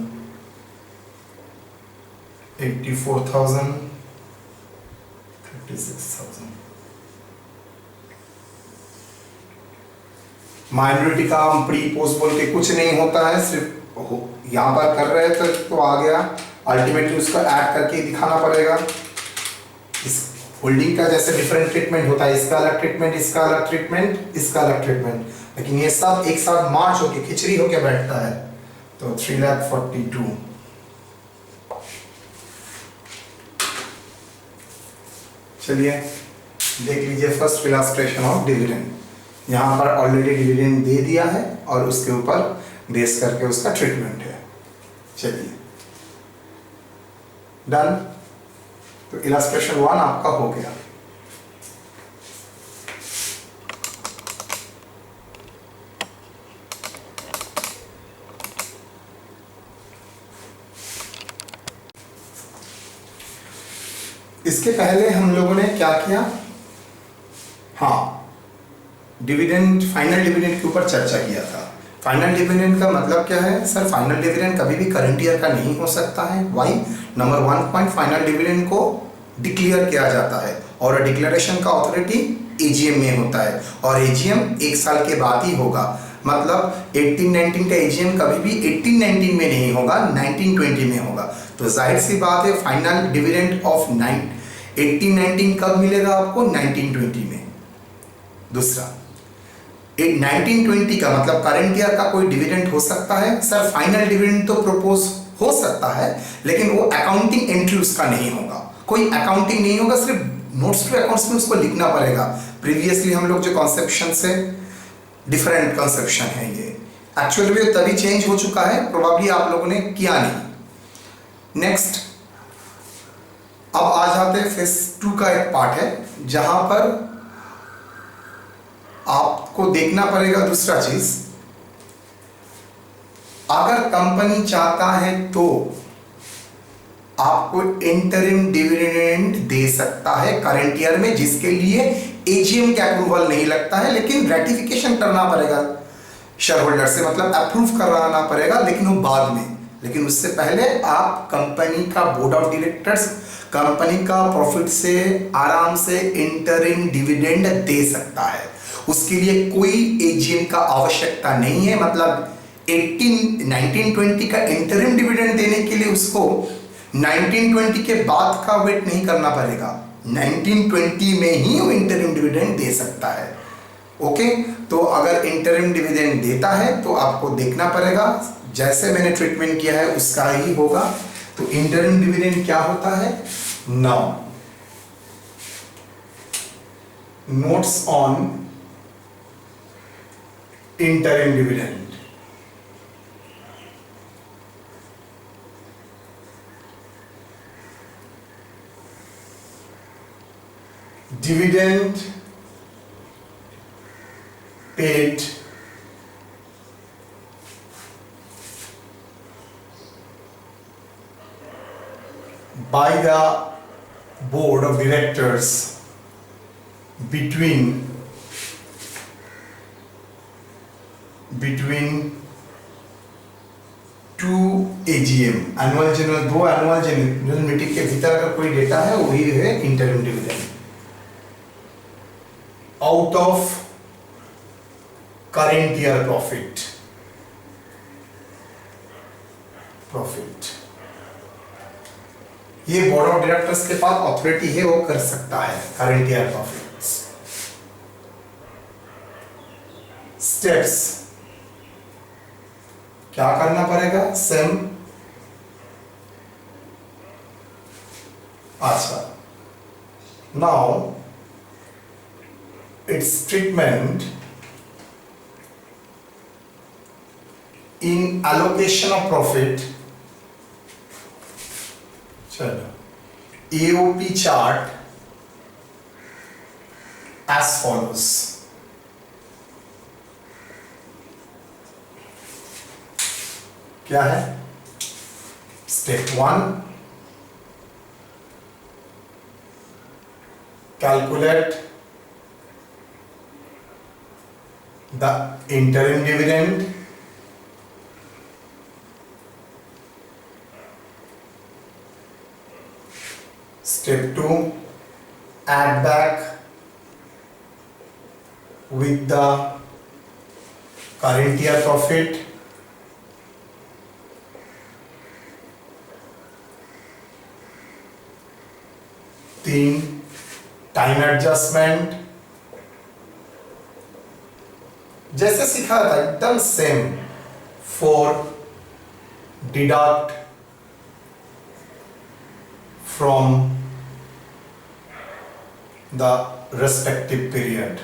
36,000। माइनॉरिटी का हम प्री पोस्ट बोल के कुछ नहीं होता है, सिर्फ यहाँ पर कर रहे थे तो आ गया, अल्टीमेटली उसका ऐड करके दिखाना पड़ेगा। इस होल्डिंग का जैसे डिफरेंट ट्रीटमेंट होता है, इसका अलग ट्रीटमेंट, इसका अलग ट्रीटमेंट, इसका अलग ट्रीटमेंट, लेकिन ये सब एक साथ मार्च होके खिचड़ी होके बैठता है। तो 3,42,000। चलिए देख लीजिए फर्स्ट इलस्ट्रेशन ऑफ डिविडेंड। यहाँ पर ऑलरेडी डिविडेंड दे दिया है और उसके ऊपर बेस करके उसका ट्रीटमेंट है। चलिए डन। तो इलस्ट्रेशन 1 आपका हो गया। इसके पहले हम लोगों ने क्या किया? हाँ, डिविडेंड, फाइनल डिविडेंड के ऊपर चर्चा किया था। फाइनल डिविडेंड का मतलब क्या है? सर फाइनल डिविडेंड कभी भी करंट ईयर का नहीं हो सकता है। Why? Number 1 point, final dividend को डिक्लेयर किया जाता है और डिक्लेरेशन का अथॉरिटी एजीएम में होता है और एजीएम 1 साल के बाद ही होगा। मतलब 1819 का एजीएम कभी भी 1819 में नहीं होगा, 1920 में होगा। तो जाहिर सी बात है फाइनल डिविडेंड ऑफ 1819 कब मिलेगा आपको? 1920 में। दूसरा, 1920 का मतलब करंट ईयर का कोई डिविडेंड हो सकता है? सर फाइनल डिविडेंड तो प्रपोज हो सकता है, लेकिन वो अकाउंटिंग एंट्री उसका नहीं होगा, कोई अकाउंटिंग नहीं होगा, सिर्फ नोट्स टू अकाउंट्स में उसको लिखना पड़ेगा। प्रीवियसली हम लोग जो कॉन्सेप्शन से डिफरेंट कॉन्सेप्शन है, ये एक्चुअली में तभी चेंज हो चुका है, प्रोबेबली आप लोगों ने किया नहीं। नेक्स्ट, अब आ जाते हैं फेज 2 का एक पार्ट है जहां पर आपको देखना पड़ेगा दूसरा चीज। अगर कंपनी चाहता है तो आपको इंटरिम डिविडेंड दे सकता है करंट ईयर में, जिसके लिए एजीएम का अप्रूवल नहीं लगता है, लेकिन रेटिफिकेशन करना पड़ेगा शेयर होल्डर से, मतलब अप्रूव कराना पड़ेगा, लेकिन वो बाद में। लेकिन उससे पहले आप कंपनी का बोर्ड ऑफ डायरेक्टर्स कंपनी का प्रॉफिट से आराम से इंटरिम डिविडेंड दे सकता है। उसके लिए कोई एजीएम का आवश्यकता नहीं है। मतलब 1920 का इंटरिम डिविडेंड देने के लिए उसको 1920 के बाद का वेट नहीं करना पड़ेगा, 1920 में ही वो इंटरिम डिविडेंड दे सकता है। ओके, तो अगर इंटरिम डिविडेंड देता है तो आपको देखना पड़ेगा जैसे मैंने ट्रीटमेंट किया है उसका ही होगा। तो इंटरिम डिविडेंड क्या होता है? Now notes on interim dividend. Dividend paid by the board of directors between two AGM, annual general, दो एनुअल जनरल मीटिंग के भीतर अगर कोई डेटा है वही है interim dividend. Out of current year profit ये बोर्ड ऑफ डायरेक्टर्स के पास अथॉरिटी है, वो कर सकता है करंट ईयर प्रॉफिट। स्टेप्स क्या करना पड़ेगा? सेम। अच्छा, now its treatment in allocation of profit। चलो AOP chart as follows। क्या है? Step 1, calculate the interim dividend, step 2, add back with the current year profit, time adjustment जैसे सीखा था एकदम same. 4, deduct from the respective period.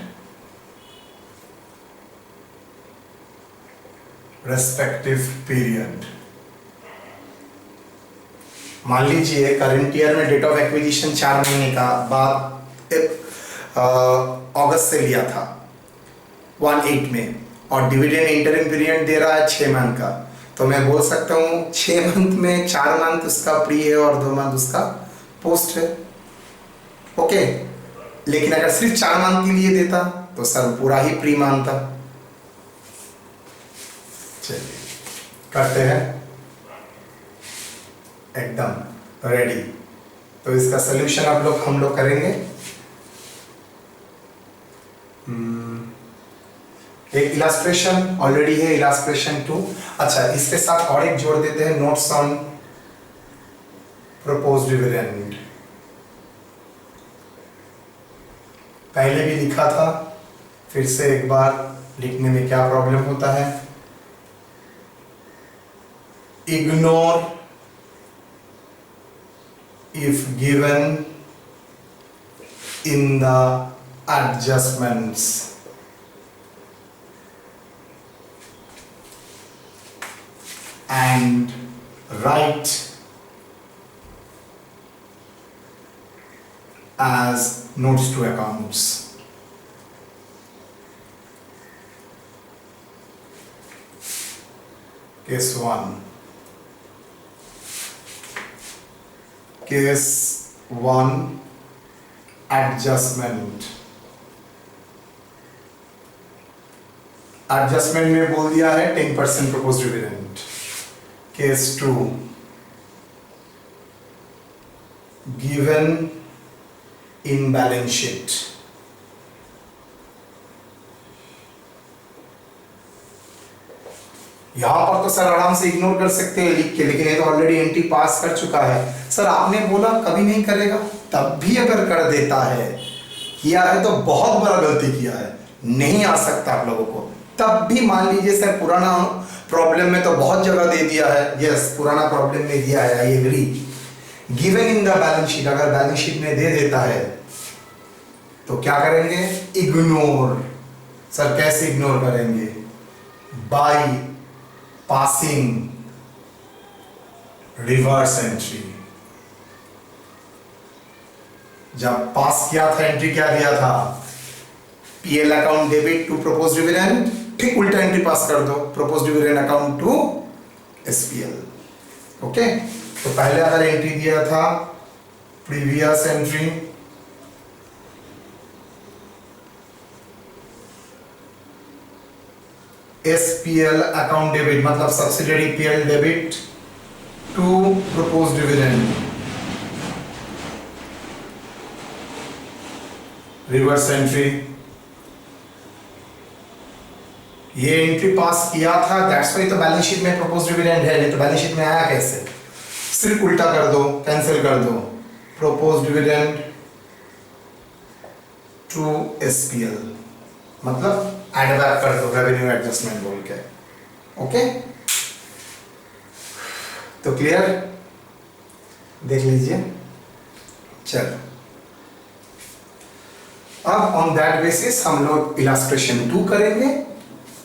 मान लीजिए current year में डेट ऑफ एक्विजिशन 4 महीने का बाद अगस्त से लिया था 1/8 में, और डिविडेंड इंटरिम पीरियड दे रहा है 6 मंथ का, तो मैं बोल सकता हूँ 6 मंथ में 4 मंथ उसका प्री है और 2 मंथ उसका पोस्ट है। ओके, लेकिन अगर सिर्फ 4 मंथ के लिए देता तो सर पूरा ही प्री मानता। चलिए करते हैं, एकदम रेडी। तो इसका सोल्यूशन हम लोग करेंगे। एक इलास्ट्रेशन ऑलरेडी है, इलास्ट्रेशन 2। अच्छा, इसके साथ और एक जोड़ देते हैं, नोट्स ऑन प्रपोज्ड डिविडेंड। पहले भी लिखा था, फिर से एक बार लिखने में क्या प्रॉब्लम होता है। Ignore if given in the adjustments and write as notes to accounts. Case 1. Case 1, adjustment. Adjustment में बोल दिया है 10% proposed dividend. Case 2, given in balance sheet. यहाँ पर तो सर आराम से इग्नोर कर सकते हैं लिख के, लेकिन ये तो ऑलरेडी एंट्री पास कर चुका है। सर आपने बोला कभी नहीं करेगा, तब भी अगर कर देता है, किया है तो बहुत बड़ा गलती किया है, नहीं आ सकता आप लोगों को। तब भी मान लीजिए सर पुराना प्रॉब्लम में तो बहुत जगह दे दिया है, यस पुराना प्रॉब्लम में दिया है, I agree. Given in the balance sheet, अगर बैलेंस शीट में दे देता है तो क्या करेंगे, इग्नोर। सर कैसे इग्नोर करेंगे, बाय पासिंग रिवर्स एंट्री। जब पास किया था एंट्री क्या दिया था, PL account debit to propose dividend, ठीक उल्टा एंट्री पास कर दो, propose dividend account to SPL. Okay, तो पहले अगर एंट्री दिया था previous entry, SPL account debit मतलब subsidiary PL debit to propose dividend, reverse entry. ये एंट्री पास किया था, दैट्स व्हाई तो बैलेंस शीट में प्रोपोज डिविडेंड है, नहीं तो बैलेंस शीट में आया कैसे। सिर्फ उल्टा कर दो, कैंसिल कर दो, प्रोपोज डिविडेंड टू एसपीएल मतलब एड बैक कर दो रेवेन्यू एडजस्टमेंट बोल के। ओके, तो क्लियर, देख लीजिए। चलो अब ऑन दैट बेसिस हम लोग इलास्ट्रेशन 2 करेंगे,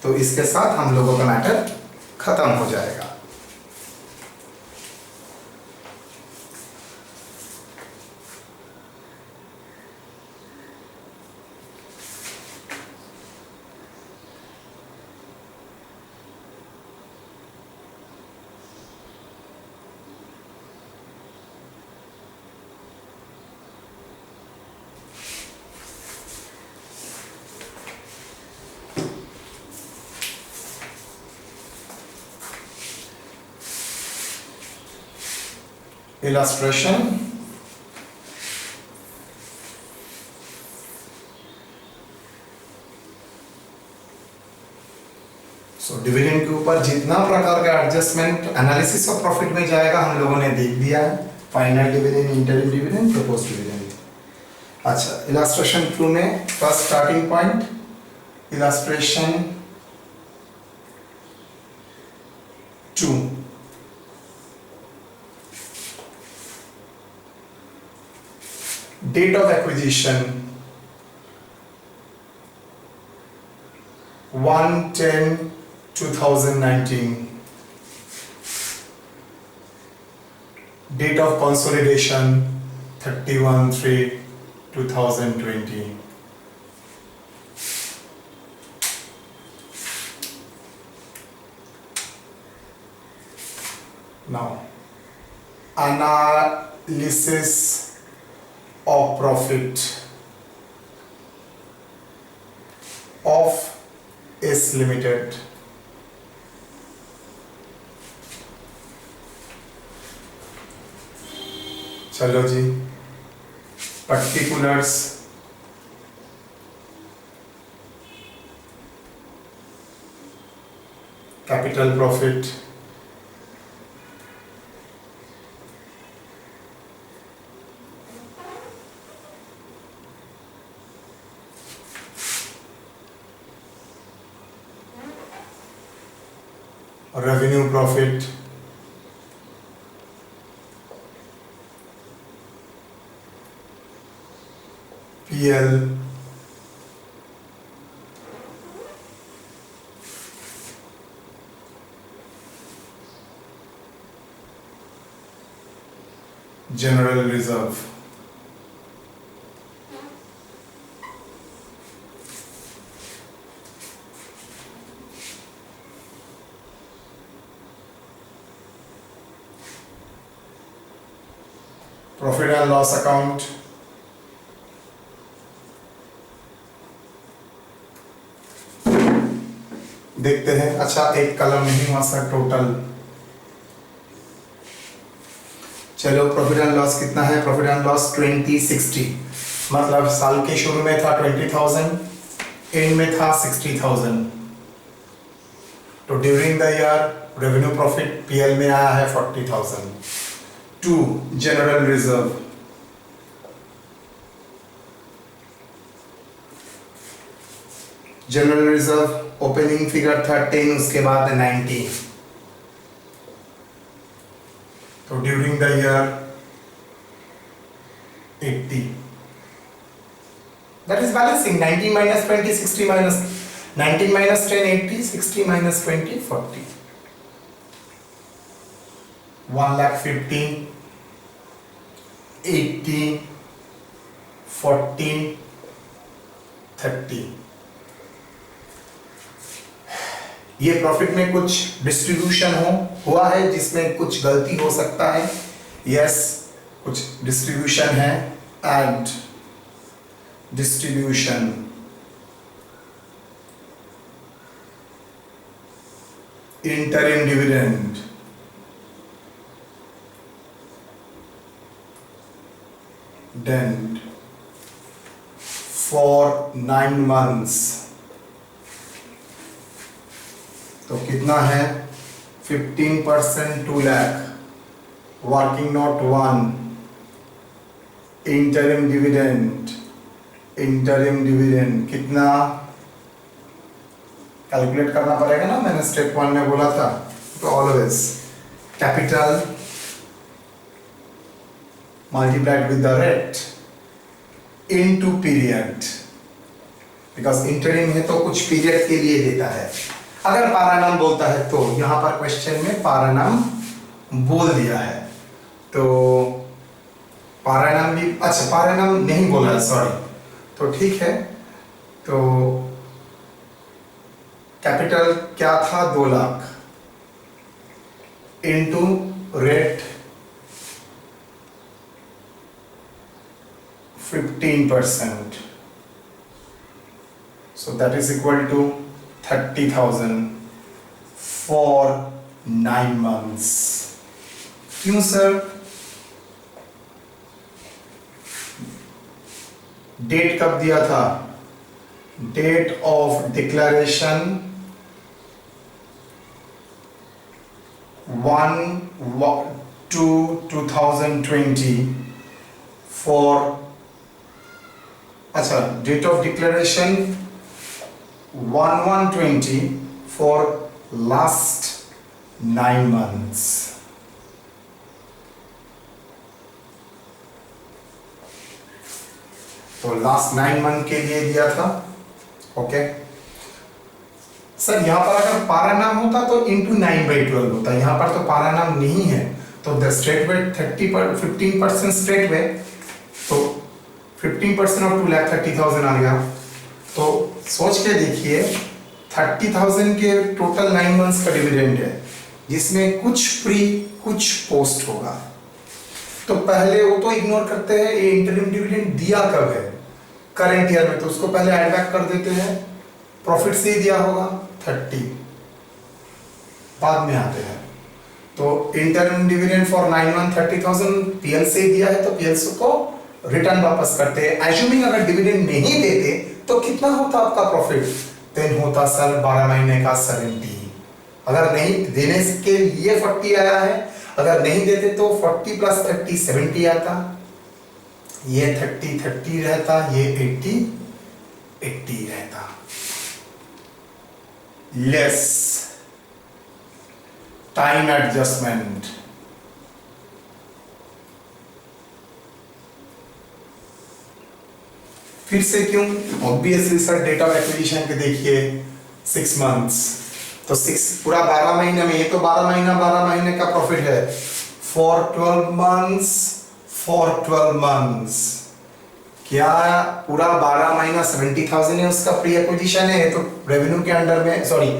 तो इसके साथ हम लोगों का मैटर खत्म हो जाएगा। illustration सो डिविडेंड के ऊपर जितना प्रकार का एडजस्टमेंट एनालिसिस ऑफ प्रॉफिट में जाएगा हम लोगों ने देख दिया है, final dividend, interim dividend, proposed dividend. अच्छा, इलास्ट्रेशन 2 में first starting point, illustration 2 date of acquisition 1/10/2019, date of consolidation 31/3/2020, now analysis of profit of S Limited, चलो जी, particulars capital profit, revenue profit, PL, general reserve, profit and loss account, देखते हैं। अच्छा, एक कलम नहीं हुआ सर टोटल, चलो profit and loss कितना है, प्रॉफिट एंड लॉस 2060, मतलब साल के शुरू में था 20,000, एंड में था 60,000, तो during the year revenue profit PL में आया है 40,000। 2 general reserve, general reserve opening figure था 10, उसके बाद 90, तो during the year 80, that is balancing 19 minus 20 60 minus 19 minus 10 80, 60 minus 20 40, 1,15,000 80 40 30। ये प्रॉफिट में कुछ डिस्ट्रीब्यूशन हुआ है जिसमें कुछ गलती हो सकता है, यस कुछ डिस्ट्रीब्यूशन है, एड डिस्ट्रीब्यूशन इंटरिम डिविडेंड, डेंड फॉर 9 months, तो कितना है 15% 2 lakh, working note 1, interim dividend, interim dividend कितना कैलकुलेट करना पड़ेगा ना, मैंने स्टेप 1 में बोला था। तो always capital multiplied with the rate into period, because interim है तो कुछ पीरियड के लिए देता है। अगर पारानाम बोलता है तो यहां पर क्वेश्चन में पारानाम बोल दिया है, तो पारानाम भी, अच्छा पारानाम नहीं बोला है, सॉरी, तो ठीक है। तो कैपिटल क्या था 2 lakh into rate 15%, so that is equal to 30,000 for 9 months। क्यों सर? डेट कब दिया था? डेट ऑफ डिक्लेरेशन 1/2/2020 फॉर, अच्छा date of declaration 1/1/20 for last 9 months। तो लास्ट 9 month के लिए दिया था, ओके। सर यहाँ पर अगर पारानाम होता तो इंटू 9/12 होता, यहाँ पर तो पारानाम नहीं है, तो the straight way 15% straight way, तो 15% ऑफ 2,30,000 आ गया। तो सोच के देखिए 30,000 के टोटल 9 months का डिविडेंड है, जिसमें कुछ प्री कुछ पोस्ट होगा। तो पहले वो तो इग्नोर करते हैं, ये इंटरिम डिविडेंड दिया कब है करंट ईयर में, तो उसको पहले ऐड बैक कर देते हैं, प्रॉफिट से ही दिया होगा 30, बाद में आते हैं। तो interim dividend for 9 month 30,000 PL से ही दिया है, तो पीएल को रिटर्न वापस करते हैं। एज्यूमिंग अगर डिविडेंड नहीं देते तो कितना होता आपका प्रॉफिट? देन होता सर 12 महीने का 70। अगर नहीं देने के लिए 40 आया है, अगर नहीं देते तो 40 + 30 70 आता, ये 30 रहता, ये 80 रहता। लेस टाइम एडजस्टमेंट, फिर से क्यों? Obviously sir date of acquisition के देखिए 6 months, तो 6 पूरा 12 महीने में, ये तो 12 महीने का प्रॉफिट है। फॉर 12 months क्या पूरा 12 महीना 70,000 है, उसका प्री एक्विजिशन है, तो रेवेन्यू के अंडर में, सॉरी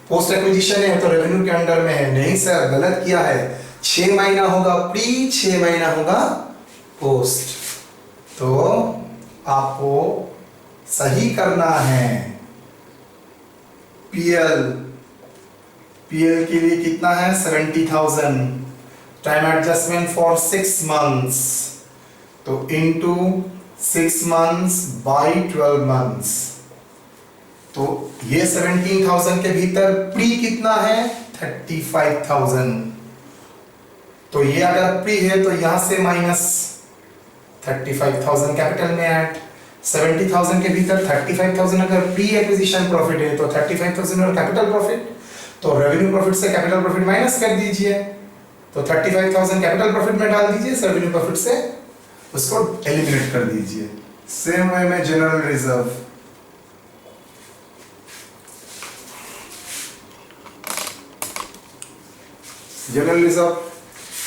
पोस्ट एक्विजिशन है, तो रेवेन्यू के अंडर में है। नहीं सर, गलत किया है, 6 महीना होगा प्री, 6 महीना होगा पोस्ट, तो आपको सही करना है। पीएल के लिए कितना है 70,000, टाइम एडजस्टमेंट फॉर 6 months, तो इनटू 6 months by 12 months, तो ये 17,000 के भीतर प्री कितना है 35,000। तो ये अगर प्री है तो यहां से माइनस 35,000 कैपिटल में ऐड। 70,000 के भीतर 35,000 अगर प्री एक्विजिशन प्रॉफिट है तो 35,000 और कैपिटल प्रॉफिट, तो रेवेन्यू प्रॉफिट से कैपिटल प्रॉफिट माइनस कर दीजिए। तो 35,000 कैपिटल प्रॉफिट में डाल दीजिए, रेवेन्यू प्रॉफिट से उसको एलिमिनेट कर दीजिए। सेम वे में general reserve, general reserve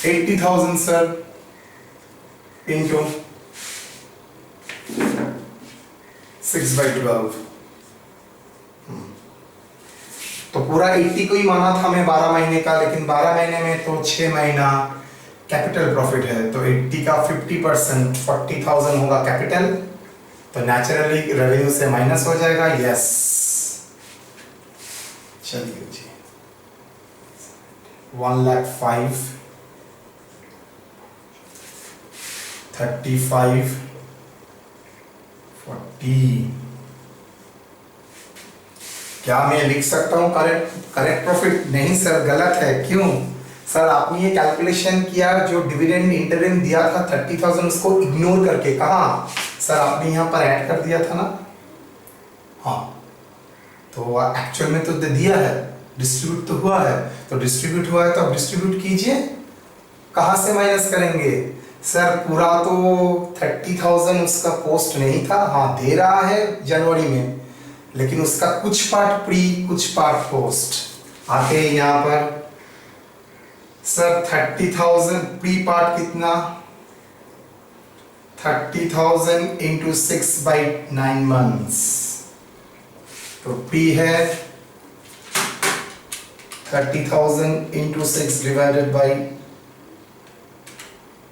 80,000 sir into 6/12, तो पूरा 80 को ही माना था मैं 12 महीने का, लेकिन 12 महीने में तो 6 महीना कैपिटल प्रॉफिट है, तो 80 का 50% 40,000 होगा कैपिटल, तो नेचुरली रेवेन्यू से माइनस हो जाएगा। यस, चलिए जी 1,05,000 35 40। क्या मैं लिख सकता हूं करेक्ट प्रॉफिट? नहीं सर, गलत है। क्यों सर? आपने ये कैलकुलेशन किया, जो डिविडेंड इंटरिम दिया था 30,000 उसको इग्नोर करके। कहा सर? आपने यहां पर ऐड कर दिया था ना। हाँ, तो एक्चुअल में तो दिया है, डिस्ट्रीब्यूट तो हुआ है, तो डिस्ट्रीब्यूट हुआ है तो अब डिस्ट्रीब्यूट कीजिए। कहां से माइनस करेंगे सर? पूरा तो 30,000 उसका पोस्ट नहीं था। हाँ, दे रहा है जनवरी में, लेकिन उसका कुछ पार्ट प्री कुछ पार्ट पोस्ट आते हैं यहां पर। सर 30,000 प्री पार्ट कितना? 30,000 इंटू 6/9 मंथ्स, तो प्री है 30,000 इंटू 6 डिवाइडेड बाई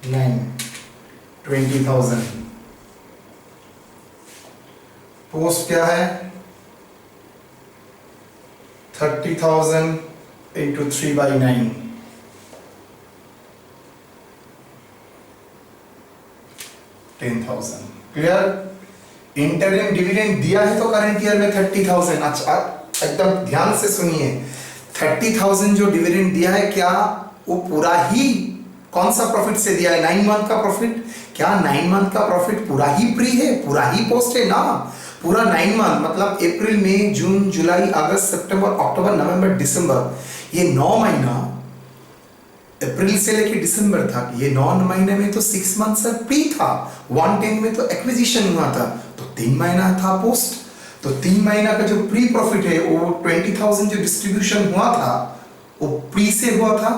9, 20,000। पोस्ट क्या है? 30,000 इंटू 3/9, 10,000। क्लियर? इंटरिम डिविडेंड दिया है तो करंट ईयर में 30,000। अच्छा, एकदम ध्यान से सुनिए, 30,000 जो डिविडेंड दिया है, क्या वो पूरा ही कौन सा प्रॉफिट से दिया है? 9 मंथ का प्रॉफिट। क्या 9 मंथ का प्रॉफिट पूरा ही प्री है, पूरा ही पोस्ट है ना? पूरा 9 मंथ मतलब अप्रैल मई जून जुलाई अगस्त सितंबर अक्टूबर नवंबर दिसंबर, ये 9 महीना अप्रैल से लेकर दिसंबर तक, ये 9 महीने में तो 6 मंथ सर प्री था, 110 में तो एक्विजिशन हुआ था, तो 3 महीना था पोस्ट। तो 3 महीना का जो प्री प्रॉफिट है वो 20,000 जो डिस्ट्रीब्यूशन हुआ था वो प्री से हुआ था,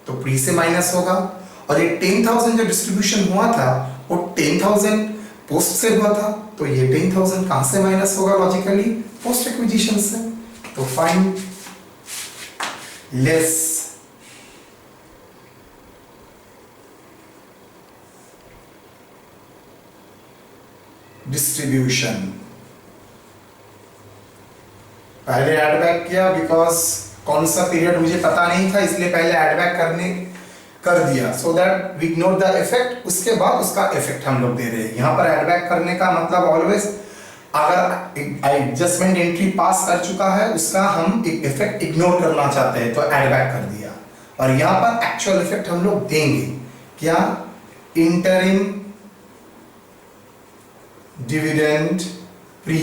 तो प्री से माइनस होगा। और ये 10,000 जो डिस्ट्रीब्यूशन हुआ था वो 10,000 पोस्ट से हुआ था, तो ये 10,000 कहां से माइनस होगा? लॉजिकली पोस्ट एक्विजिशन से। तो फाइंड लेस डिस्ट्रीब्यूशन। पहले ऐड बैक किया, बिकॉज कौन सा पीरियड मुझे पता नहीं था, इसलिए पहले ऐड बैक कर दिया, so that we ignore the effect. उसके बाद उसका इफेक्ट हम लोग दे रहे हैं। यहाँ पर ऐड बैक करने का मतलब ऑलवेज, अगर एडजस्टमेंट एंट्री पास कर चुका है उसका हम एक इफेक्ट इग्नोर करना चाहते हैं, तो ऐड बैक कर दिया। और यहाँ पर एक्चुअल इफेक्ट हम लोग देंगे। क्या? इंटरिम डिविडेंड प्री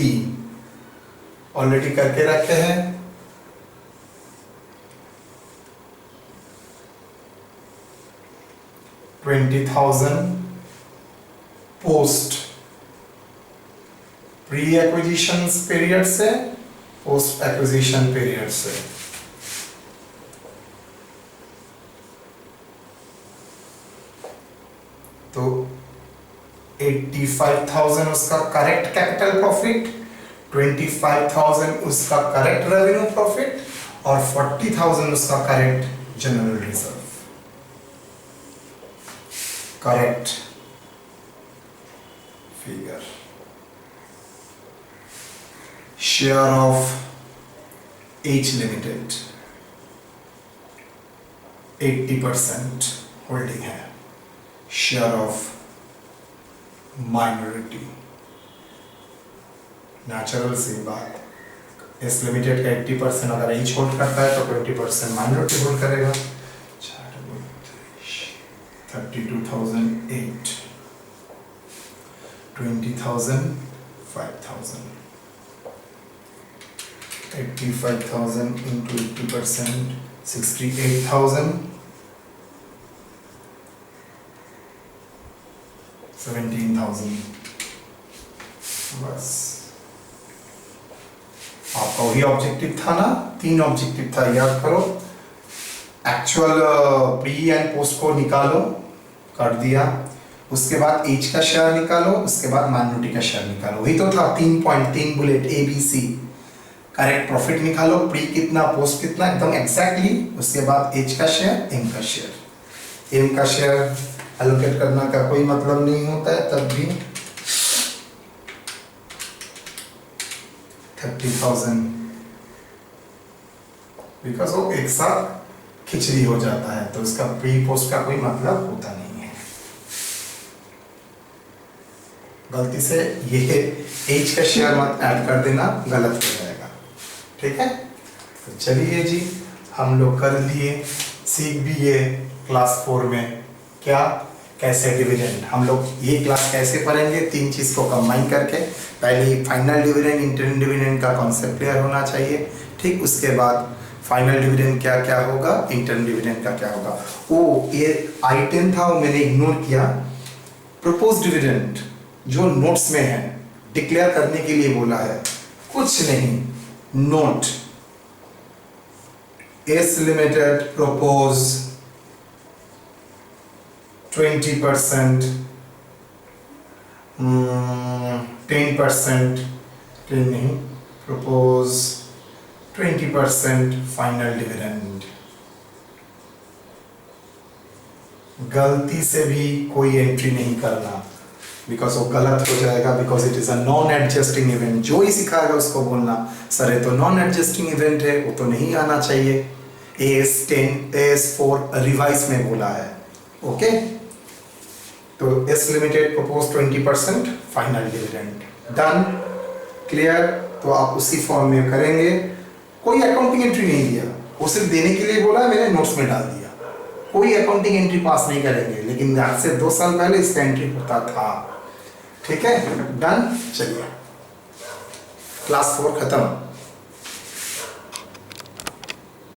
ऑलरेडी करके रखते हैं। $20,000 पोस्ट प्री एक्विजिशन पीरियड से पोस्ट एक्विजिशन पीरियड से। तो 85,000 उसका करेक्ट कैपिटल प्रॉफिट, 25,000 उसका करेक्ट रेवेन्यू प्रॉफिट और 40,000 उसका correct general reserve. Correct figure. Share of H limited 80% holding है। शेयर ऑफ माइनॉरिटी, नेचुरल सी बात, एस लिमिटेड का 80% अगर एच होल्ड करता है तो 20% माइनॉरिटी होल्ड करेगा। 32,008, 20,000, 5,000, 85,000 into 80%, 68,000, 17,000। बस आपका वही ऑब्जेक्टिव था ना, 3 ऑब्जेक्टिव था, याद करो। एक्चुअल प्री एंड पोस्ट को निकालो, कर दिया। उसके बाद एच का शेयर निकालो, उसके बाद माइनॉरिटी का शेयर निकालो, वही तो था। 3 point, 3 bullet A B C. Correct profit निकालो, प्री कितना, पोस्ट कितना, एकदम एग्जैक्टली। उसके बाद एच का शेयर, एम का शेयर। एम का शेयर एलोकेट करना का कोई मतलब नहीं होता है तब भी। 30,000, बिकॉज वो एक साथ खिचड़ी हो जाता है, तो इसका प्री पोस्ट का कोई मतलब होता नहीं है। गलती से ये एच का शेयर मत ऐड कर देना, गलत हो जाएगा। ठीक है, तो चलिए जी, हम लोग कर लिए, सीख भी ये क्लास 4 में क्या, कैसे डिविडेंड। हम लोग ये क्लास कैसे पढ़ेंगे, 3 चीज को कंबाइन करके। पहले फाइनल डिविडेंड, इंटरनल डिविडेंड का कॉन्सेप्ट क्लियर होना चाहिए। ठीक, उसके बाद फाइनल डिविडेंड क्या क्या होगा, इंटरनल डिविडेंड का क्या होगा। वो ये आइटम था, वो मैंने इग्नोर किया। प्रपोज डिविडेंड जो नोट्स में है, डिक्लेयर करने के लिए बोला है, कुछ नहीं। नोट, एस लिमिटेड प्रपोज 20%, 10%, 10 नहीं, प्रपोज 20% फाइनल डिविडेंड। गलती से भी कोई एंट्री नहीं करना, बिकॉज वो गलत हो जाएगा, because it is a non adjusting event. जो ही सिखाएगा उसको बोलना सर ये तो नॉन एडजस्टिंग इवेंट है, वो तो नहीं आना चाहिए। AS10, AS4 रिवाइज में बोला है। ओके, तो S limited propose 20% final dividend done, clear. तो आप उसी फॉर्म में करेंगे। कोई अकाउंटिंग एंट्री नहीं दिया, वो सिर्फ देने के लिए बोला, मैंने नोट्स में डाल दिया। कोई अकाउंटिंग एंट्री पास नहीं करेंगे, लेकिन आज से 2 साल पहले इसका एंट्री होता था। ठीक है, डन। चलिए, क्लास 4 खत्म।